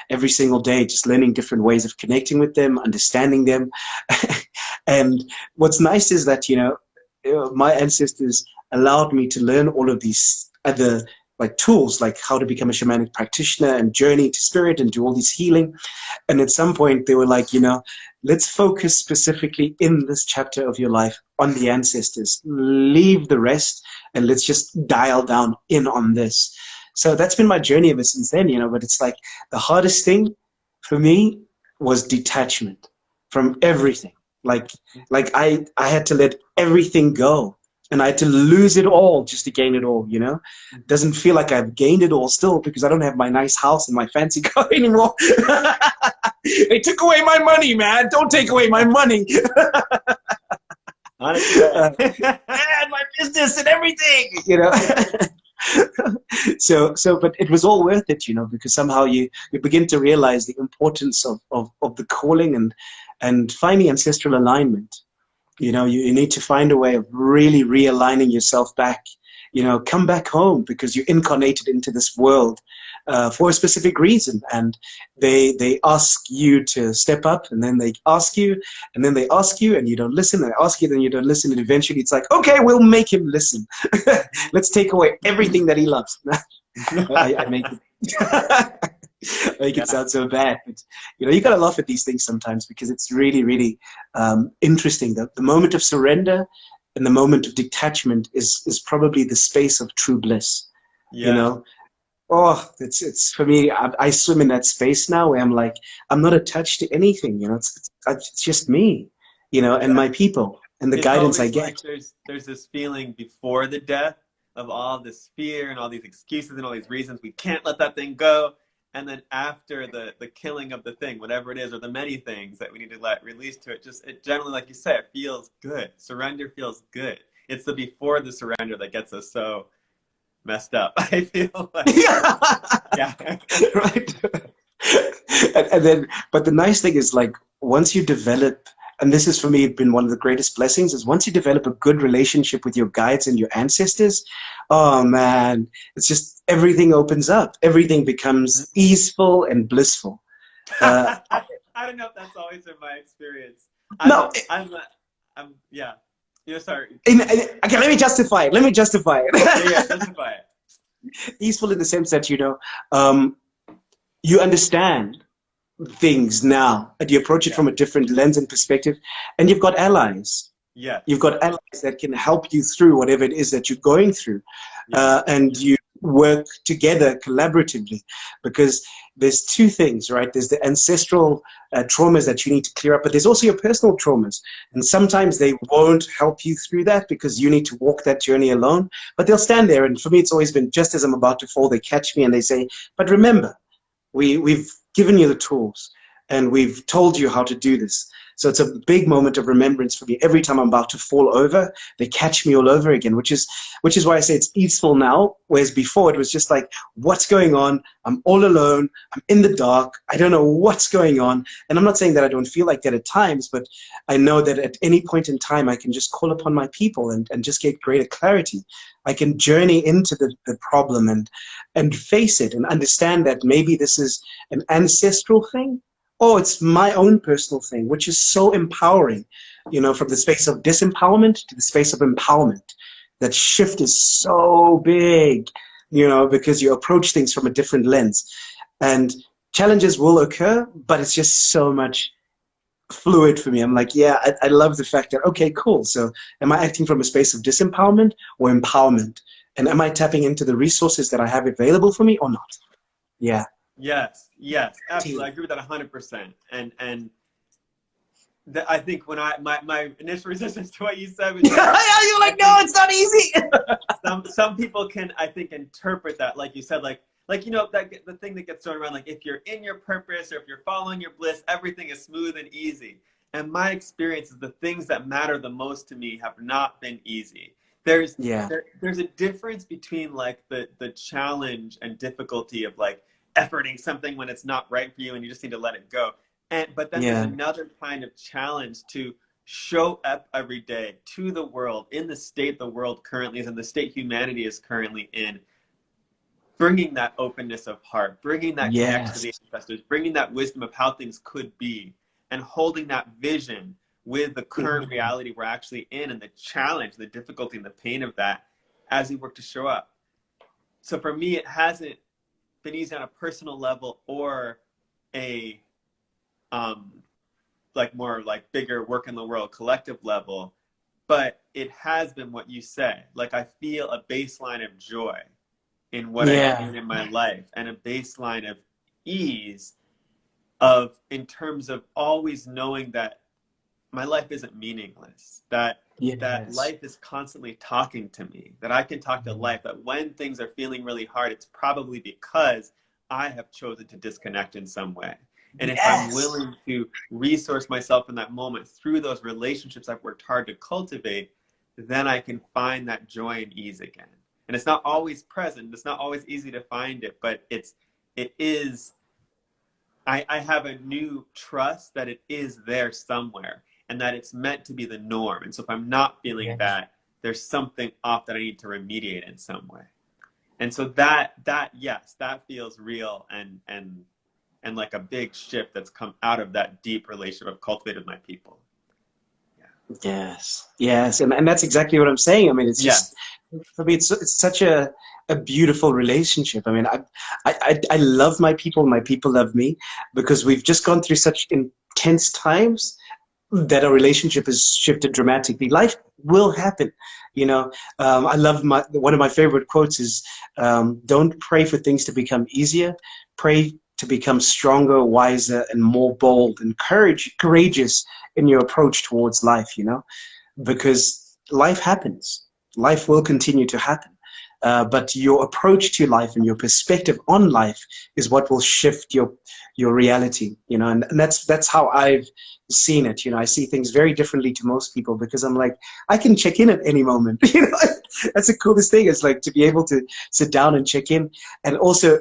every single day just learning different ways of connecting with them, understanding them. And what's nice is that, my ancestors allowed me to learn all of these other tools, like how to become a shamanic practitioner and journey to spirit and do all this healing. And at some point they were like, let's focus specifically in this chapter of your life on the ancestors. Leave the rest and let's just dial down in on this. So that's been my journey ever since then, but it's like the hardest thing for me was detachment from everything. Like I had to let everything go. And I had to lose it all just to gain it all, It doesn't feel like I've gained it all still, because I don't have my nice house and my fancy car anymore. They took away my money, man. Don't take away my money. And my business and everything, So, but it was all worth it, because somehow you begin to realize the importance of the calling and finding ancestral alignment. You need to find a way of really realigning yourself back. Come back home, because you're incarnated into this world for a specific reason. And they ask you to step up, and then they ask you, and then they ask you, and you don't listen. They ask you, then you don't listen. And eventually it's like, okay, we'll make him listen. Let's take away everything that he loves. I make it. Make it sound so bad, but you gotta laugh at these things sometimes, because it's really, really interesting. That the moment of surrender and the moment of detachment is probably the space of true bliss. It's for me. I swim in that space now, where I'm like, I'm not attached to anything. It's just me, and my people. and the It's guidance I always get. like there's this feeling before the death of all this fear and all these excuses and all these reasons we can't let that thing go. And then after the killing of the thing, whatever it is, or the many things that we need to let release to it, just it generally, like you said, it feels good. Surrender feels good. It's the before the surrender that gets us so messed up. I feel like, yeah. Right. And then, but the nice thing is, like, once you develop, and this is for me been one of the greatest blessings, is once you develop a good relationship with your guides and your ancestors, oh man, it's just everything opens up. Everything becomes easeful and blissful. Uh, I don't know if that's always been my experience. no, Yeah. You're sorry. okay, let me justify it. Let me justify Yeah, it. justify it. Easeful in the sense that, um, you understand things now and you approach it Yeah. from a different lens and perspective, and you've got allies. Yes. You've got allies that can help you through whatever it is that you're going through, Yes. and you work together collaboratively, because there's two things, right? There's the ancestral traumas that you need to clear up, but there's also your personal traumas, and sometimes they won't help you through that because you need to walk that journey alone, but they'll stand there. And for me, it's always been, just as I'm about to fall, they catch me and they say, but remember, we've given you the tools and we've told you how to do this. So it's a big moment of remembrance for me. Every time I'm about to fall over, they catch me all over again, which is why I say it's easeful now, whereas before it was just like, what's going on? I'm all alone. I'm in the dark. I don't know what's going on. And I'm not saying that I don't feel like that at times, but I know that at any point in time, I can just call upon my people and just get greater clarity. I can journey into the problem and face it and understand that maybe this is an ancestral thing, or it's my own personal thing, which is so empowering, from the space of disempowerment to the space of empowerment. That shift is so big, because you approach things from a different lens. And challenges will occur, but it's just so much fluid for me. I'm like, yeah, I love the fact that, okay, cool. So am I acting from a space of disempowerment or empowerment? And am I tapping into the resources that I have available for me or not? Yeah. Yes, absolutely. I agree with that 100%. And I think when my initial resistance to what you said was, yeah, you're like, no, it's not easy. some people can, I think, interpret that, like you said, like that the thing that gets thrown around, like if you're in your purpose or if you're following your bliss, everything is smooth and easy. And my experience is the things that matter the most to me have not been easy. There's a difference between like the challenge and difficulty of like efforting something when it's not right for you and you just need to let it go. But then there's another kind of challenge to show up every day to the world in the state the world currently is, and the state humanity is currently in, bringing that openness of heart, bringing that connection to the ancestors, bringing that wisdom of how things could be, and holding that vision with the current reality we're actually in, and the challenge, the difficulty, and the pain of that as we work to show up. So for me, it hasn't been easy on a personal level or a like more like bigger work in the world collective level, but it has been what you said. Like I feel a baseline of joy in what I do in my life, and a baseline of ease in terms of always knowing that my life isn't meaningless, that life is constantly talking to me, that I can talk to life, that when things are feeling really hard, it's probably because I have chosen to disconnect in some way. And if I'm willing to resource myself in that moment through those relationships I've worked hard to cultivate, then I can find that joy and ease again. And it's not always present. It's not always easy to find it, but it is. I have a new trust that it is there somewhere, and that it's meant to be the norm. And so if I'm not feeling that, there's something off that I need to remediate in some way. And so that feels real and like a big shift that's come out of that deep relationship I've cultivated with my people. Yes. And that's exactly what I'm saying. I mean, it's just, for me, it's such a beautiful relationship. I mean, I love my people love me, because we've just gone through such intense times that our relationship has shifted dramatically. Life will happen. I love one of my favorite quotes is, don't pray for things to become easier. Pray to become stronger, wiser, and more bold and courageous in your approach towards life, because life happens. Life will continue to happen. But your approach to life and your perspective on life is what will shift your reality, you know, and that's how I've seen it. You know, I see things very differently to most people because I'm like, I can check in at any moment. You know, that's the coolest thing. It's like to be able to sit down and check in, and also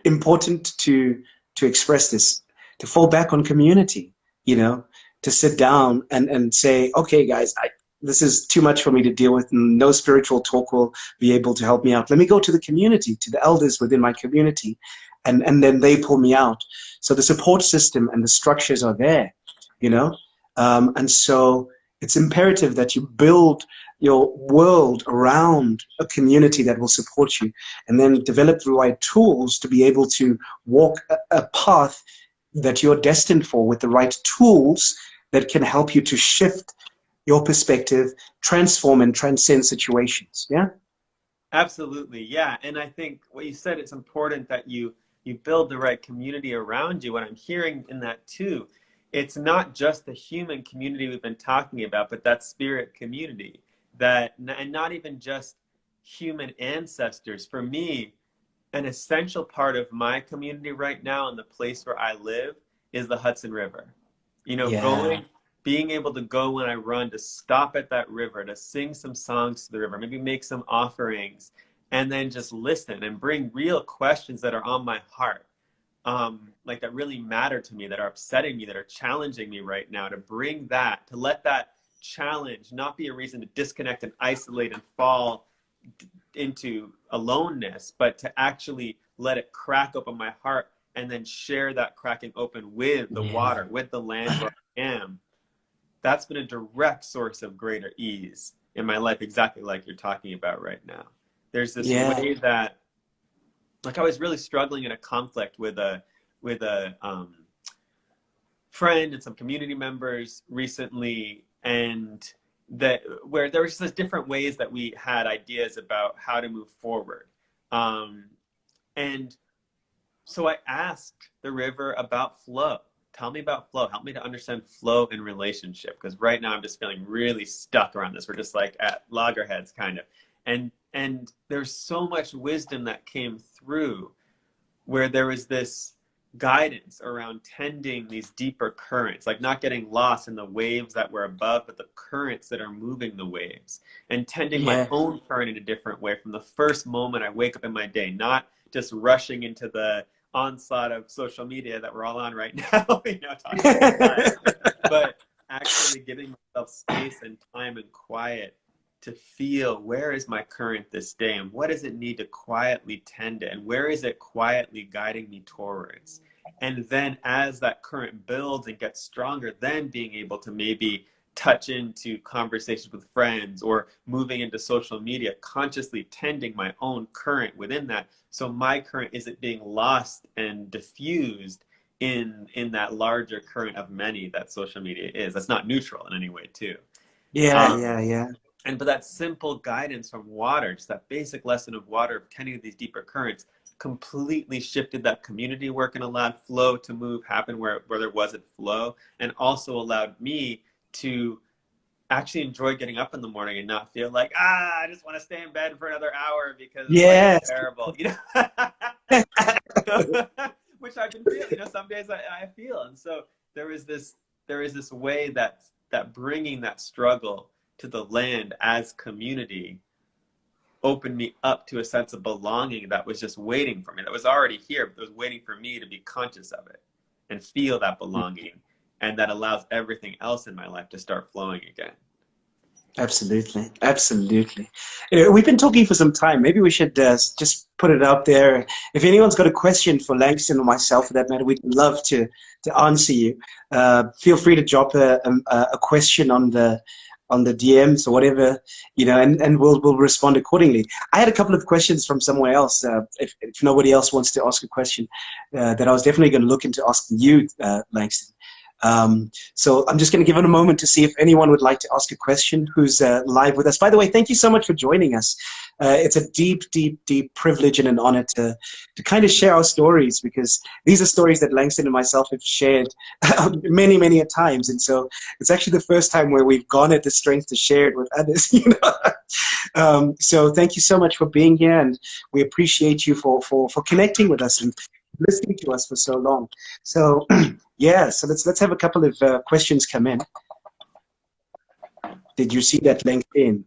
important to express this, to fall back on community, you know, to sit down and say, okay, guys, this is too much for me to deal with. And no spiritual talk will be able to help me out. Let me go to the community, to the elders within my community, and then they pull me out. So the support system and the structures are there, you know, and so it's imperative that you build your world around a community that will support you, and then develop the right tools to be able to walk a path that you're destined for with the right tools that can help you to shift your perspective, transform and transcend situations. Yeah? Absolutely. Yeah. And I think what you said, it's important that you build the right community around you. What I'm hearing in that too, it's not just the human community we've been talking about, but that spirit community, and not even just human ancestors. For me, an essential part of my community right now and the place where I live is the Hudson River. You know, Yeah. being able to go when I run, to stop at that river, to sing some songs to the river, maybe make some offerings, and then just listen and bring real questions that are on my heart, like that really matter to me, that are upsetting me, that are challenging me right now, to bring that, to let that challenge not be a reason to disconnect and isolate and fall into aloneness, but to actually let it crack open my heart and then share that cracking open with the Yeah. water, with the land where I am. That's been a direct source of greater ease in my life, exactly like you're talking about right now. There's this Yeah. way that, like, I was really struggling in a conflict with a friend and some community members recently, and where there was just different ways that we had ideas about how to move forward. And so I asked the river about flow. Tell me about flow. Help me to understand flow in relationship. Because right now I'm just feeling really stuck around this. We're just like at loggerheads kind of. And there's so much wisdom that came through, where there was this guidance around tending these deeper currents, like not getting lost in the waves that were above, but the currents that are moving the waves, and tending my Yeah. own current in a different way from the first moment I wake up in my day, not just rushing into the onslaught of social media that we're all on right now, you know, talking about life, but actually giving myself space and time and quiet to feel, where is my current this day, and what does it need to quietly tend it, and where is it quietly guiding me towards? And then as that current builds and gets stronger, then being able to maybe touch into conversations with friends or moving into social media, consciously tending my own current within that, so my current isn't being lost and diffused in that larger current of many that social media is. That's not neutral in any way too. Yeah. Um, Yeah. Yeah. but that simple guidance from water, just that basic lesson of water, of tending to these deeper currents, completely shifted that community work and allowed flow to happen where there wasn't flow, and also allowed me to actually enjoy getting up in the morning and not feel like, I just want to stay in bed for another hour because life is Yes. terrible, you know? Which I've been feeling, you know, some days I feel. And so there is this way that bringing that struggle to the land as community opened me up to a sense of belonging that was just waiting for me, that was already here, but that was waiting for me to be conscious of it and feel that belonging. And that allows everything else in my life to start flowing again. Absolutely. Absolutely. We've been talking for some time. Maybe we should just put it out there. If anyone's got a question for Langston or myself, for that matter, we'd love to answer you. Feel free to drop a question on the DMs or whatever, you know, and we'll respond accordingly. I had a couple of questions from somewhere else. If nobody else wants to ask a question, that I was definitely going to look into asking you, Langston. So I'm just going to give it a moment to see if anyone would like to ask a question who's live with us. By the way, thank you so much for joining us. It's a deep, deep, deep privilege and an honor to kind of share our stories, because these are stories that Langston and myself have shared many, many a times. And so it's actually the first time where we've garnered the strength to share it with others. You know? So thank you so much for being here, and we appreciate you for connecting with us and listening to us for so long. So yeah, so let's have a couple of questions come in. Did you see that LinkedIn?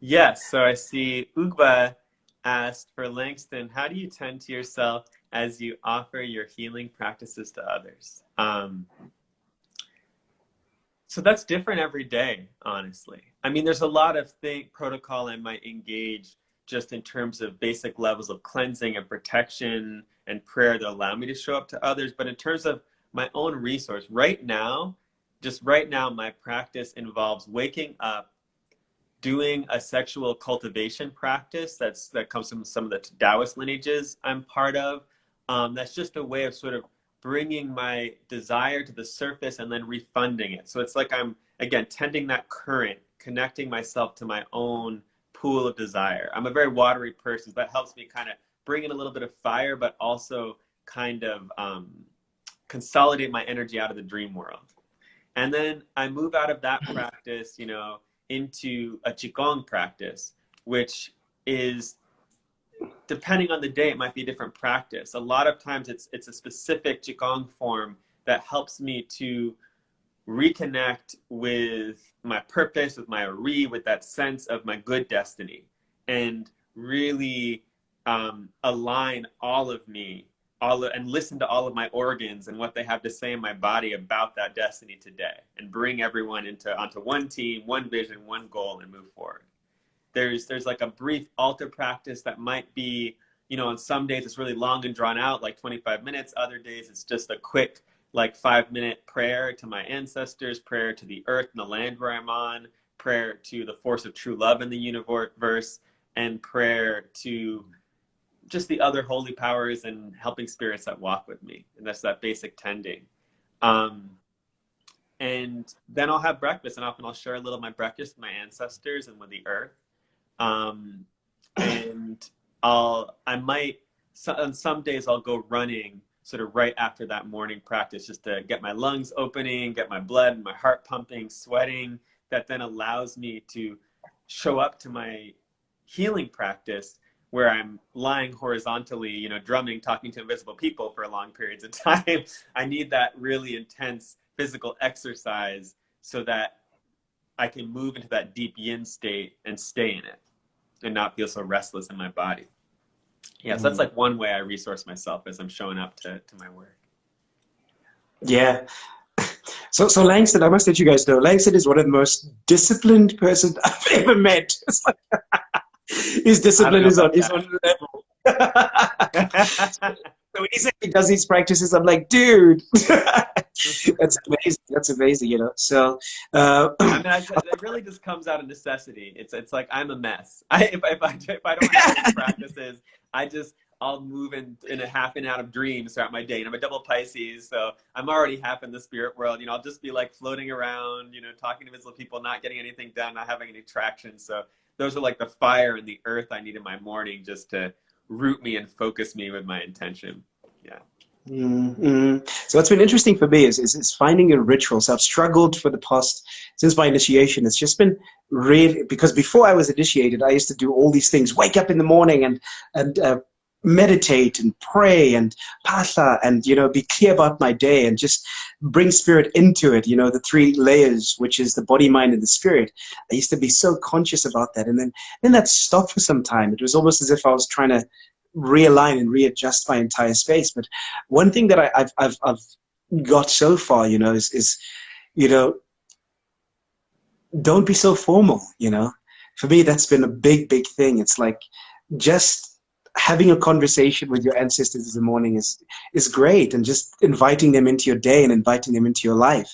Yes, so I see Ugba asked for Langston, how do you tend to yourself as you offer your healing practices to others? So that's different every day, honestly. I mean, there's a lot of protocol I might engage just in terms of basic levels of cleansing and protection and prayer that allow me to show up to others. But in terms of my own resource, right now, my practice involves waking up, doing a sexual cultivation practice that comes from some of the Taoist lineages I'm part of. That's just a way of sort of bringing my desire to the surface and then refunding it. So it's like I'm, again, tending that current, connecting myself to my own pool of desire. I'm a very watery person, so that helps me kind of bring in a little bit of fire, but also kind of consolidate my energy out of the dream world. And then I move out of that practice, you know, into a Qigong practice, which is, depending on the day, it might be a different practice. A lot of times it's a specific Qigong form that helps me to reconnect with my purpose, with my Ori, with that sense of my good destiny, and really align all of me, and listen to all of my organs and what they have to say in my body about that destiny today, and bring everyone onto one team, one vision, one goal, and move forward. There's like a brief altar practice that might be, you know, on some days it's really long and drawn out, like 25 minutes. Other days it's just a quick, like 5-minute prayer to my ancestors, prayer to the earth and the land where I'm on, prayer to the force of true love in the universe, and prayer to just the other holy powers and helping spirits that walk with me. And that's that basic tending. And then I'll have breakfast, and often I'll share a little of my breakfast with my ancestors and with the earth. And on some days I'll go running sort of right after that morning practice, just to get my lungs opening, get my blood and my heart pumping, sweating. That then allows me to show up to my healing practice, where I'm lying horizontally, you know, drumming, talking to invisible people for long periods of time. I need that really intense physical exercise so that I can move into that deep yin state and stay in it and not feel so restless in my body. Yeah, so that's like one way I resource myself as I'm showing up to my work. Yeah. So Langston, I must let you guys know, Langston is one of the most disciplined person I've ever met. It's like, his discipline is on the level. So when he said he does these practices, I'm like, dude, that's amazing. That's amazing, you know. So I mean, it really just comes out of necessity. It's like I'm a mess. If I don't have these practices, I'll move in a half and out of dreams throughout my day. And I'm a double Pisces, so I'm already half in the spirit world. You know, I'll just be like floating around, you know, talking to visible people, not getting anything done, not having any traction. So those are like the fire and the earth I need in my morning, just to root me and focus me with my intention. Yeah. So what's been interesting for me is finding a ritual. So I've struggled for the past, since my initiation. It's just been really, because before I was initiated, I used to do all these things, wake up in the morning and meditate and pray and patha and, you know, be clear about my day and just bring spirit into it, you know, the 3 layers, which is the body, mind, and the spirit. I used to be so conscious about that. And then that stopped for some time. It was almost as if I was trying to realign and readjust my entire space. But one thing that I've got so far, you know, is, you know, don't be so formal, you know. For me, that's been a big thing. It's like just having a conversation with your ancestors in the morning is great, and just inviting them into your day and inviting them into your life.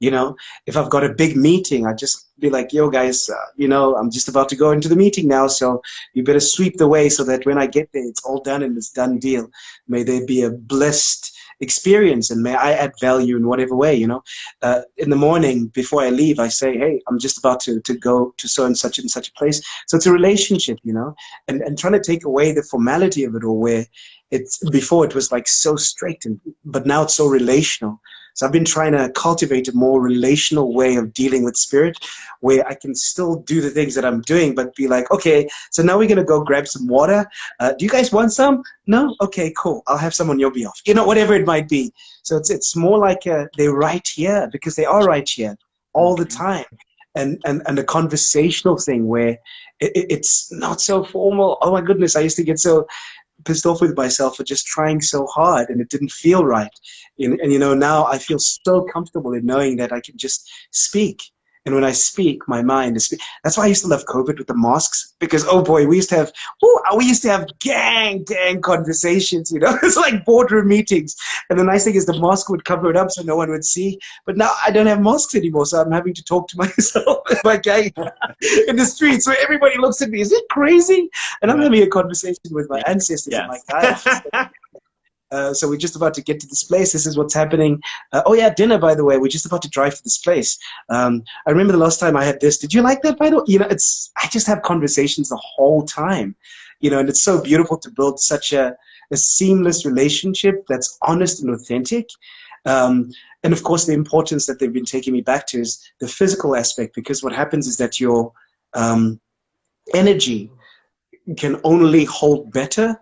You know, if I've got a big meeting, I just be like, yo guys, you know, I'm just about to go into the meeting now, so you better sweep the way so that when I get there, it's all done and it's done deal. May there be a blessed experience, and may I add value in whatever way, you know. In the morning before I leave, I say, hey, I'm just about to go to so and such a place. So it's a relationship, you know, and trying to take away the formality of it all, where it's before it was like so strict, but now it's so relational. So I've been trying to cultivate a more relational way of dealing with spirit, where I can still do the things that I'm doing, but be like, okay, so now we're going to go grab some water. Do you guys want some? No? Okay, cool. I'll have some on your behalf. You know, whatever it might be. So it's more like they're right here, because they are right here all the time. And a conversational thing where it's not so formal. Oh my goodness, I used to get so pissed off with myself for just trying so hard and it didn't feel right. And you know, now I feel so comfortable in knowing that I can just speak. And when I speak, my mind is that's why I used to love COVID with the masks, because oh boy, we used to have gang conversations, you know. It's like boardroom meetings. And the nice thing is the mask would cover it up so no one would see. But now I don't have masks anymore, so I'm having to talk to myself like gang in the streets. So everybody looks at me, is it crazy? And I'm having a conversation with my ancestors. I'm like, guys, so we're just about to get to this place. This is what's happening. Oh yeah, dinner, by the way. We're just about to drive to this place. I remember the last time I had this. Did you like that, by the way? You know, I just have conversations the whole time. You know, and it's so beautiful to build such a seamless relationship that's honest and authentic. And of course, the importance that they've been taking me back to is the physical aspect, because what happens is that your energy can only hold better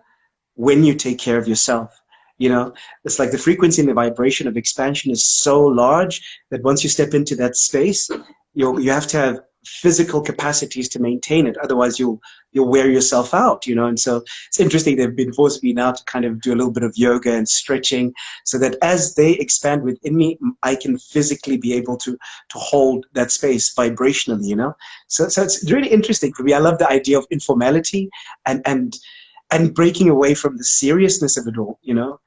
when you take care of yourself. You know, it's like the frequency and the vibration of expansion is so large that once you step into that space, you have to have physical capacities to maintain it. Otherwise, you'll wear yourself out, you know. And so it's interesting, they've been forcing me now to kind of do a little bit of yoga and stretching, so that as they expand within me, I can physically be able to hold that space vibrationally, you know. So it's really interesting for me. I love the idea of informality and breaking away from the seriousness of it all, you know.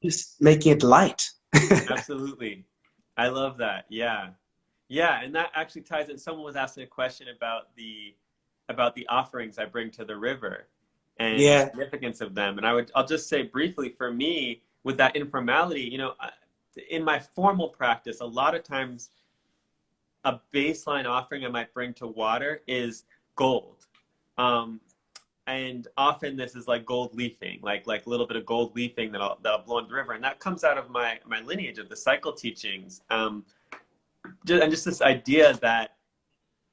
Just making it light. Absolutely. I love that. Yeah. Yeah. And that actually ties in. Someone was asking a question about the offerings I bring to the river and the significance of them. And I'll just say briefly, for me, with that informality, you know, in my formal practice, a lot of times a baseline offering I might bring to water is gold. And often this is like gold leafing, like a little bit of gold leafing that I'll blow in the river. And that comes out of my lineage of the cycle teachings. And just this idea that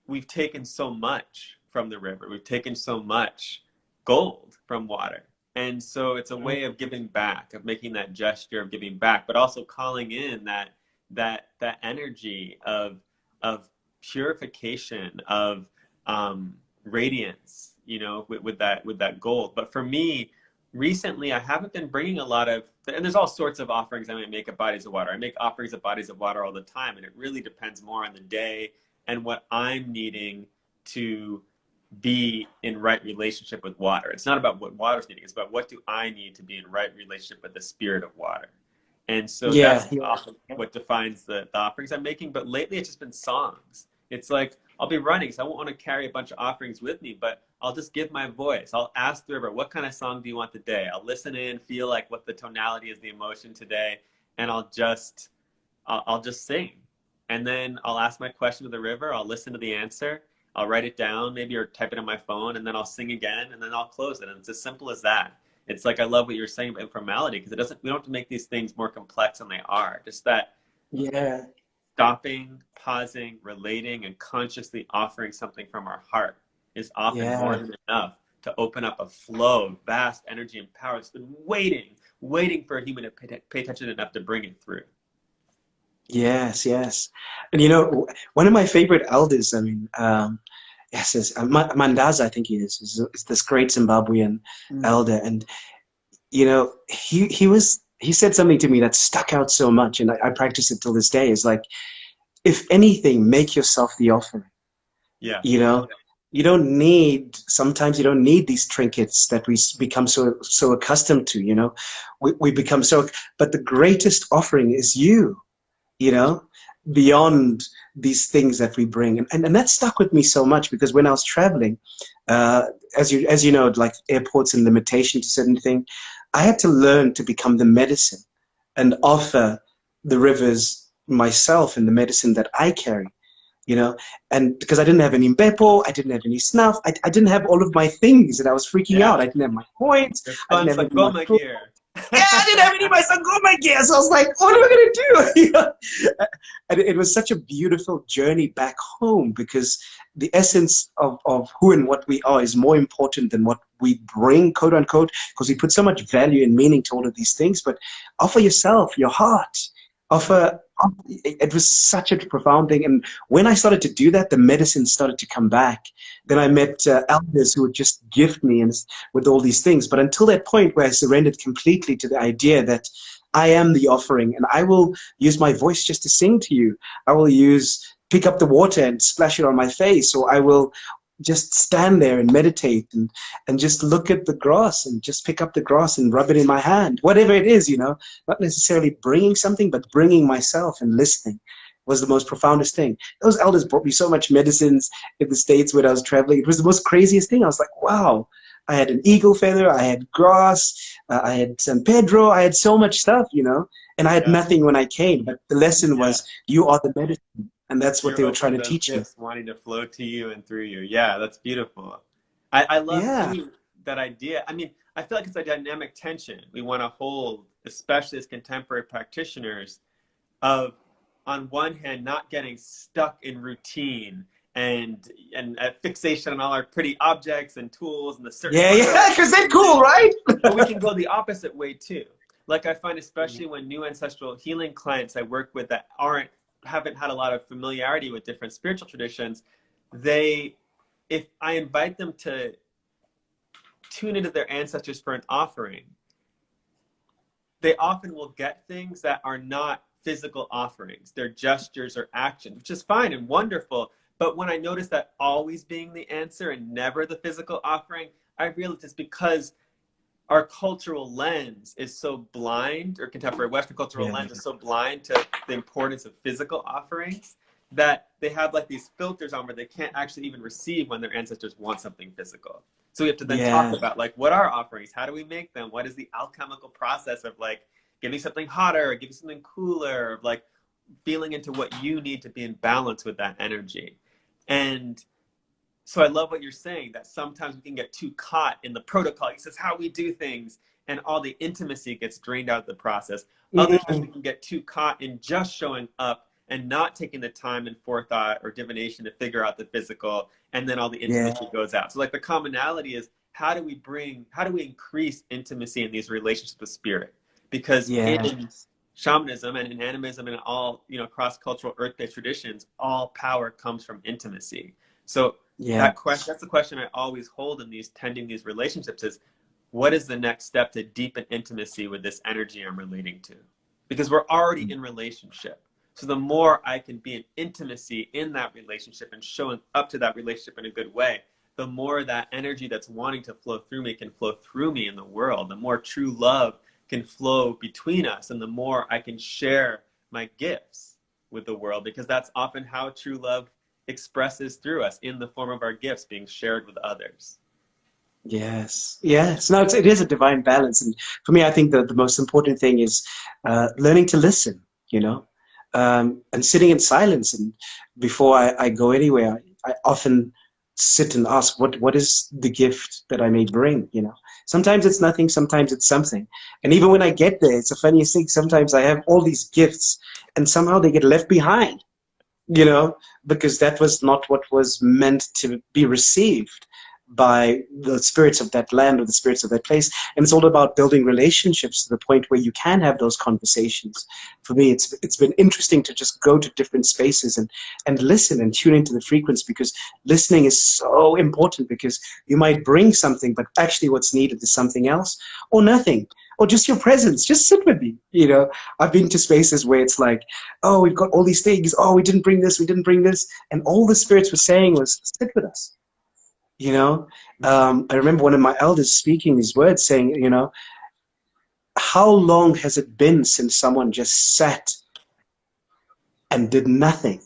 we've taken so much from the river. We've taken so much gold from water. And so it's a way of giving back, of making that gesture of giving back, but also calling in that energy of purification, of radiance, you know, with that gold. But for me, recently, I haven't been bringing a lot of, and there's all sorts of offerings I might make of bodies of water. I make offerings of bodies of water all the time, and it really depends more on the day and what I'm needing to be in right relationship with water. It's not about what water's needing, it's about what do I need to be in right relationship with the spirit of water. And so that's often what defines the offerings I'm making. But lately it's just been songs. It's like, I'll be running, so I won't want to carry a bunch of offerings with me, but I'll just give my voice. I'll ask the river, what kind of song do you want today? I'll listen in, feel like what the tonality is, the emotion today, and I'll just sing. And then I'll ask my question to the river, I'll listen to the answer, I'll write it down maybe, or type it on my phone, and then I'll sing again, and then I'll close it. And it's as simple as that. It's like, I love what you're saying about informality, because we don't have to make these things more complex than they are. Just that stopping, pausing, relating, and consciously offering something from our heart is often more than enough to open up a flow of vast energy and power that's been waiting for a human to pay attention enough to bring it through. Yes. And you know, one of my favorite elders, I mean, Mandaza, I think he is this great Zimbabwean elder. And, you know, he said something to me that stuck out so much, and I practice it till this day. Is like, if anything, make yourself the offering. Yeah. You know, sometimes you don't need these trinkets that we become so accustomed to, you know. We become so, but the greatest offering is you know, beyond these things that we bring. And that stuck with me so much, because when I was traveling, as you know, like airports and limitation to certain things, I had to learn to become the medicine and offer the rivers myself and the medicine that I carry, you know, and because I didn't have any mbepo, I didn't have any snuff, I didn't have all of my things, and I was freaking Yeah. out. I didn't have my coins, Your I didn't fun have even my Sagoma food. gear. Yeah, I didn't have any of my Sangoma gear, so I was like, what am I gonna do? You know? And it was such a beautiful journey back home, because the essence of who and what we are is more important than what we bring, quote unquote, because we put so much value and meaning to all of these things. But offer yourself, your heart, offer. It was such a profound thing. And when I started to do that, the medicine started to come back. Then I met elders who would just gift me and with all these things. But until that point where I surrendered completely to the idea that I am the offering, and I will use my voice just to sing to you. I will pick up the water and splash it on my face, or I will just stand there and meditate and just look at the grass and just pick up the grass and rub it in my hand, whatever it is, you know, not necessarily bringing something, but bringing myself and listening was the most profoundest thing. Those elders brought me so much medicines in the States when I was traveling. It was the most craziest thing. I was like, wow, I had an eagle feather, I had grass, I had San Pedro, I had so much stuff, you know, and I had Yeah. nothing when I came. But the lesson Yeah. was, you are the medicine. And that's what You're they were open trying to to those teach me. gifts wanting to flow to you and through you. Yeah, that's beautiful. I love Yeah. too that idea. I mean, I feel like it's a dynamic tension we want to hold, especially as contemporary practitioners, of on one hand not getting stuck in routine and a fixation on all our pretty objects and tools and the certain Yeah, martial yeah, arts because they're using. cool, right? But we can go the opposite way too. Like I find, especially when new ancestral healing clients I work with that haven't had a lot of familiarity with different spiritual traditions, they, if I invite them to tune into their ancestors for an offering, they often will get things that are not physical offerings. They're gestures or actions, which is fine and wonderful. But when I notice that always being the answer and never the physical offering, I realize it's because our cultural lens is so blind, or contemporary Western cultural Yeah, lens is so blind to the importance of physical offerings, that they have like these filters on where they can't actually even receive when their ancestors want something physical. So we have to then talk yeah, about like, what are offerings? How do we make them? What is the alchemical process of like giving something hotter, or giving something cooler, of like feeling into what you need to be in balance with that energy. And so I love what you're saying, that sometimes we can get too caught in the protocol. This is how we do things, and all the intimacy gets drained out of the process. Other times we mm, can get too caught in just showing up and not taking the time and forethought or divination to figure out the physical, and then all the yeah, intimacy goes out. So like the commonality is, how do we increase intimacy in these relationships with spirit? Because yeah, in shamanism and in animism and all, cross-cultural earth-based traditions, all power comes from intimacy. So yeah, that's the question I always hold in these tending these relationships is, what is the next step to deepen intimacy with this energy I'm relating to? Because we're already in relationship. So the more I can be in intimacy in that relationship and showing up to that relationship in a good way, the more that energy that's wanting to flow through me can flow through me in the world. The more true love can flow between us, and the more I can share my gifts with the world, because that's often how true love expresses through us, in the form of our gifts being shared with others. yes, yes. No, it is a divine balance. And for me, I think the most important thing is learning to listen, you know, and sitting in silence. And before I go anywhere, I often sit and ask, what is the gift that I may bring, you know? Sometimes it's nothing, sometimes it's something. And even when I get there, it's the funniest thing. Sometimes I have all these gifts and somehow they get left behind, you know, because that was not what was meant to be received by the spirits of that land or the spirits of that place. And it's all about building relationships to the point where you can have those conversations. For me, it's been interesting to just go to different spaces and listen and tune into the frequency, because listening is so important, because you might bring something, but actually what's needed is something else, or nothing, or just your presence. Just sit with me, you know. I've been to spaces where it's like, oh, we've got all these things. Oh, we didn't bring this. We didn't bring this. And all the spirits were saying was, sit with us. You know, I remember one of my elders speaking these words saying, you know, how long has it been since someone just sat and did nothing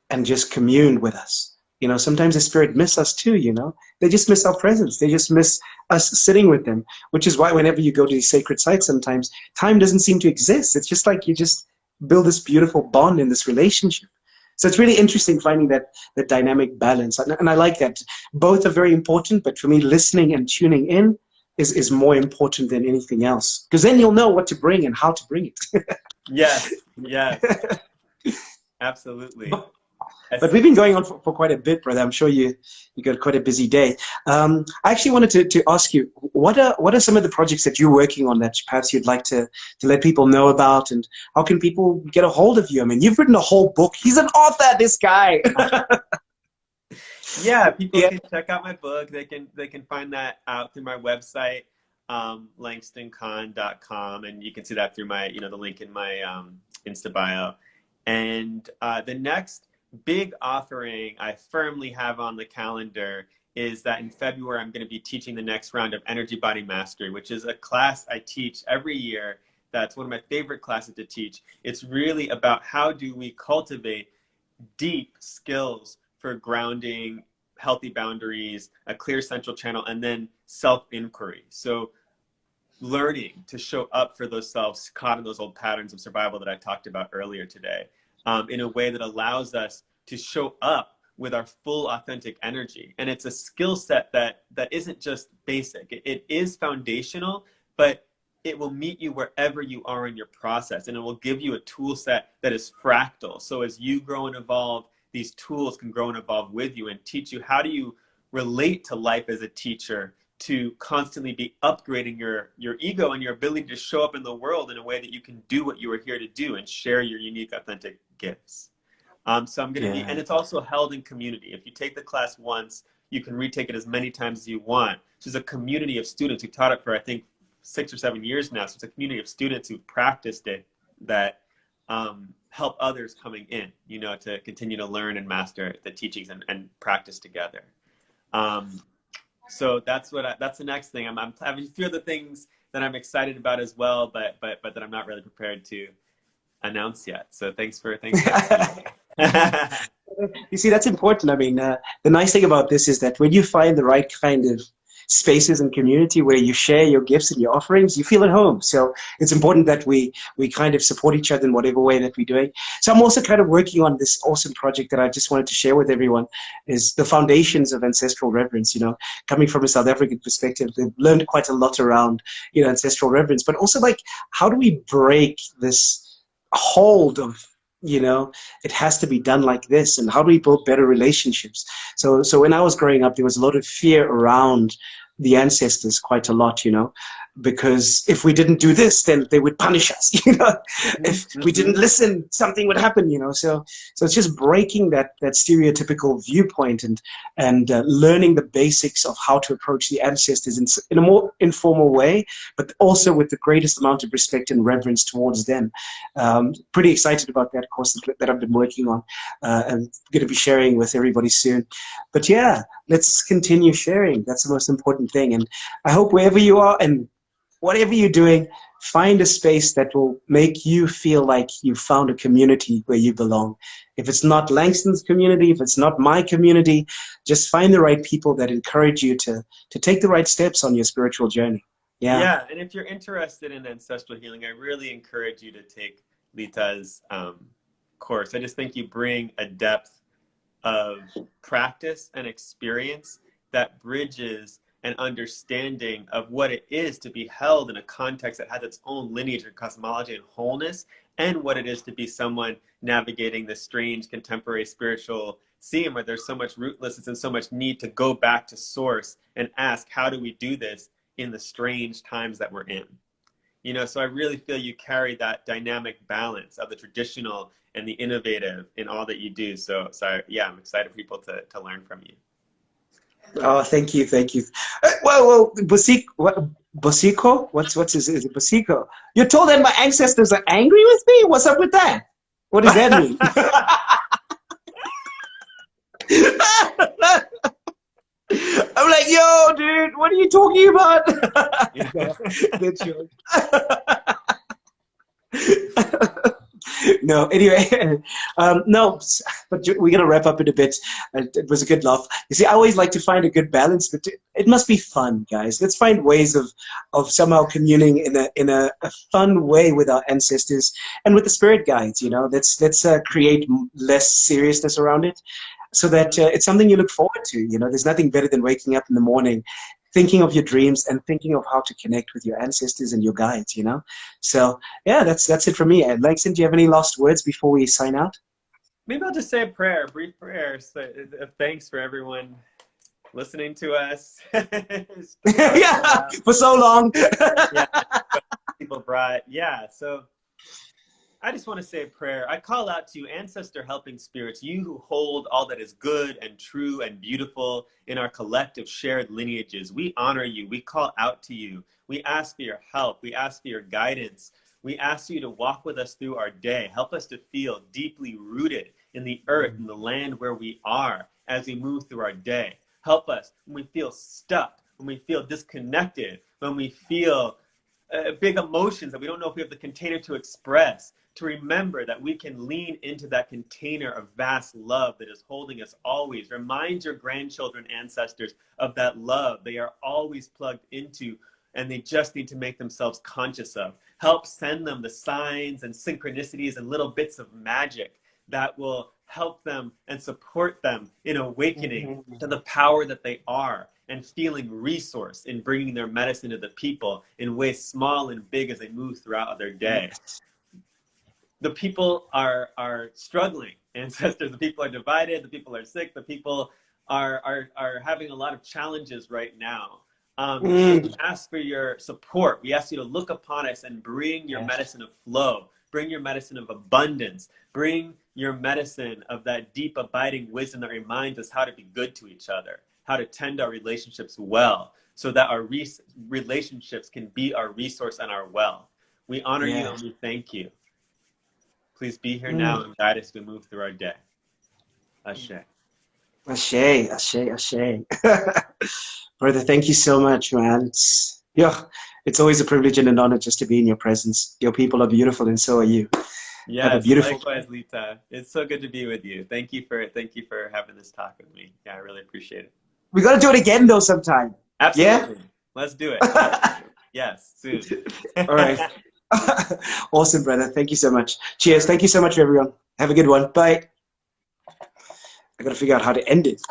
and just communed with us? Sometimes the spirit miss us too, They just miss our presence. They just miss us sitting with them, which is why whenever you go to these sacred sites, sometimes time doesn't seem to exist. It's just like you just build this beautiful bond in this relationship. So it's really interesting finding that dynamic balance. And I like that. Both are very important, but for me, listening and tuning in is more important than anything else. Because then you'll know what to bring and how to bring it. Yes, yes, absolutely. But we've been going on for quite a bit, brother. I'm sure you got quite a busy day. I actually wanted to ask you, what are some of the projects that you're working on that perhaps you'd like to let people know about, and how can people get a hold of you? I mean, you've written a whole book. He's an author, this guy. Yeah, people can check out my book. They can find that out through my website, langstonkahn.com, and you can see that through my, the link in my Insta bio. And the next big offering I firmly have on the calendar is that in February, I'm going to be teaching the next round of Energy Body Mastery, which is a class I teach every year. That's one of my favorite classes to teach. It's really about how do we cultivate deep skills for grounding, healthy boundaries, a clear central channel, and then self-inquiry. So learning to show up for those selves caught in those old patterns of survival that I talked about earlier today, in a way that allows us to show up with our full authentic energy. And it's a skill set that isn't just basic. It is foundational, but it will meet you wherever you are in your process, and it will give you a tool set that is fractal. So as you grow and evolve, these tools can grow and evolve with you and teach you how do you relate to life as a teacher to constantly be upgrading your ego and your ability to show up in the world in a way that you can do what you are here to do and share your unique, authentic gifts. So I'm going to be, and it's also held in community. If you take the class once, you can retake it as many times as you want. There's a community of students who taught it for, I think, 6 or 7 years now. So it's a community of students who've practiced it that help others coming in, to continue to learn and master the teachings and practice together. So that's the next thing. I'm having a few other things that I'm excited about as well, but that I'm not really prepared to announce yet. So thanks for You see, that's important. I mean, the nice thing about this is that when you find the right kind of spaces and community where you share your gifts and your offerings, you feel at home. So it's important that we kind of support each other in whatever way that we're doing. So I'm also kind of working on this awesome project that I just wanted to share with everyone, is the foundations of ancestral reverence. Coming from a South African perspective, they've learned quite a lot around, ancestral reverence, but also like, how do we break this hold of, it has to be done like this, and how do we build better relationships? So when I was growing up, there was a lot of fear around the ancestors, quite a lot, because if we didn't do this, then they would punish us. If we didn't listen, something would happen. So it's just breaking that stereotypical viewpoint and learning the basics of how to approach the ancestors in a more informal way, but also with the greatest amount of respect and reverence towards them. Pretty excited about that course that I've been working on, and going to be sharing with everybody soon. But yeah, let's continue sharing. That's the most important thing. And I hope wherever you are and whatever you're doing, find a space that will make you feel like you found a community where you belong. If it's not Langston's community, if it's not my community, just find the right people that encourage you to take the right steps on your spiritual journey. Yeah, and if you're interested in ancestral healing, I really encourage you to take Lita's course. I just think you bring a depth of practice and experience that bridges an understanding of what it is to be held in a context that has its own lineage and cosmology and wholeness, and what it is to be someone navigating this strange contemporary spiritual scene where there's so much rootlessness and so much need to go back to source and ask, how do we do this in the strange times that we're in? So I really feel you carry that dynamic balance of the traditional and the innovative in all that you do. So yeah, I'm excited for people to learn from you. Oh, thank you. Well, Bosiko? What's is it Bosiko? You're told that my ancestors are angry with me? What's up with that? What does that mean? I'm like, yo, dude, what are you talking about? Good joke. No, anyway, no, but we're gonna wrap up in a bit. It was a good laugh. You see, I always like to find a good balance, but it must be fun, guys. Let's find ways of somehow communing in a fun way with our ancestors and with the spirit guides. You know, let's create less seriousness around it, so that it's something you look forward to. You know, there's nothing better than waking up in the morning, thinking of your dreams and thinking of how to connect with your ancestors and your guides, you know? So yeah, that's it for me. And Langston, do you have any last words before we sign out? Maybe I'll just say a prayer, a brief prayer. So, thanks for everyone listening to us. Yeah, for so long. Yeah, people brought, yeah. So I just want to say a prayer. I call out to you, ancestor helping spirits, you who hold all that is good and true and beautiful in our collective shared lineages. We honor you. We call out to you. We ask for your help. We ask for your guidance. We ask you to walk with us through our day. Help us to feel deeply rooted in the earth, in the land where we are as we move through our day. Help us when we feel stuck, when we feel disconnected, when we feel big emotions that we don't know if we have the container to express, to remember that we can lean into that container of vast love that is holding us always. Remind your grandchildren, ancestors, of that love they are always plugged into, and they just need to make themselves conscious of. Help send them the signs and synchronicities and little bits of magic that will help them and support them in awakening to the power that they are and feeling resource in bringing their medicine to the people in ways small and big as they move throughout their day. The people are struggling, ancestors. The people are divided. The people are sick. The people are having a lot of challenges right now. So we ask for your support. We ask you to look upon us and bring your medicine of flow. Bring your medicine of abundance. Bring your medicine of that deep abiding wisdom that reminds us how to be good to each other, how to tend our relationships well, so that our relationships can be our resource and our well. We honor you and we thank you. Please be here now and guide us to move through our day. Ashe. Ashe, ashe, ashe. Brother, thank you so much, man. It's always a privilege and an honor just to be in your presence. Your people are beautiful, and so are you. Yes, Have a beautiful likewise, Lita. It's so good to be with you. Thank you for having this talk with me. Yeah, I really appreciate it. We got to do it again, though, sometime. Absolutely. Yeah? Let's do it. Yes, soon. All right. Awesome, brother. Thank you so much. Cheers. Thank you so much, everyone. Have a good one. Bye. I got to figure out how to end it.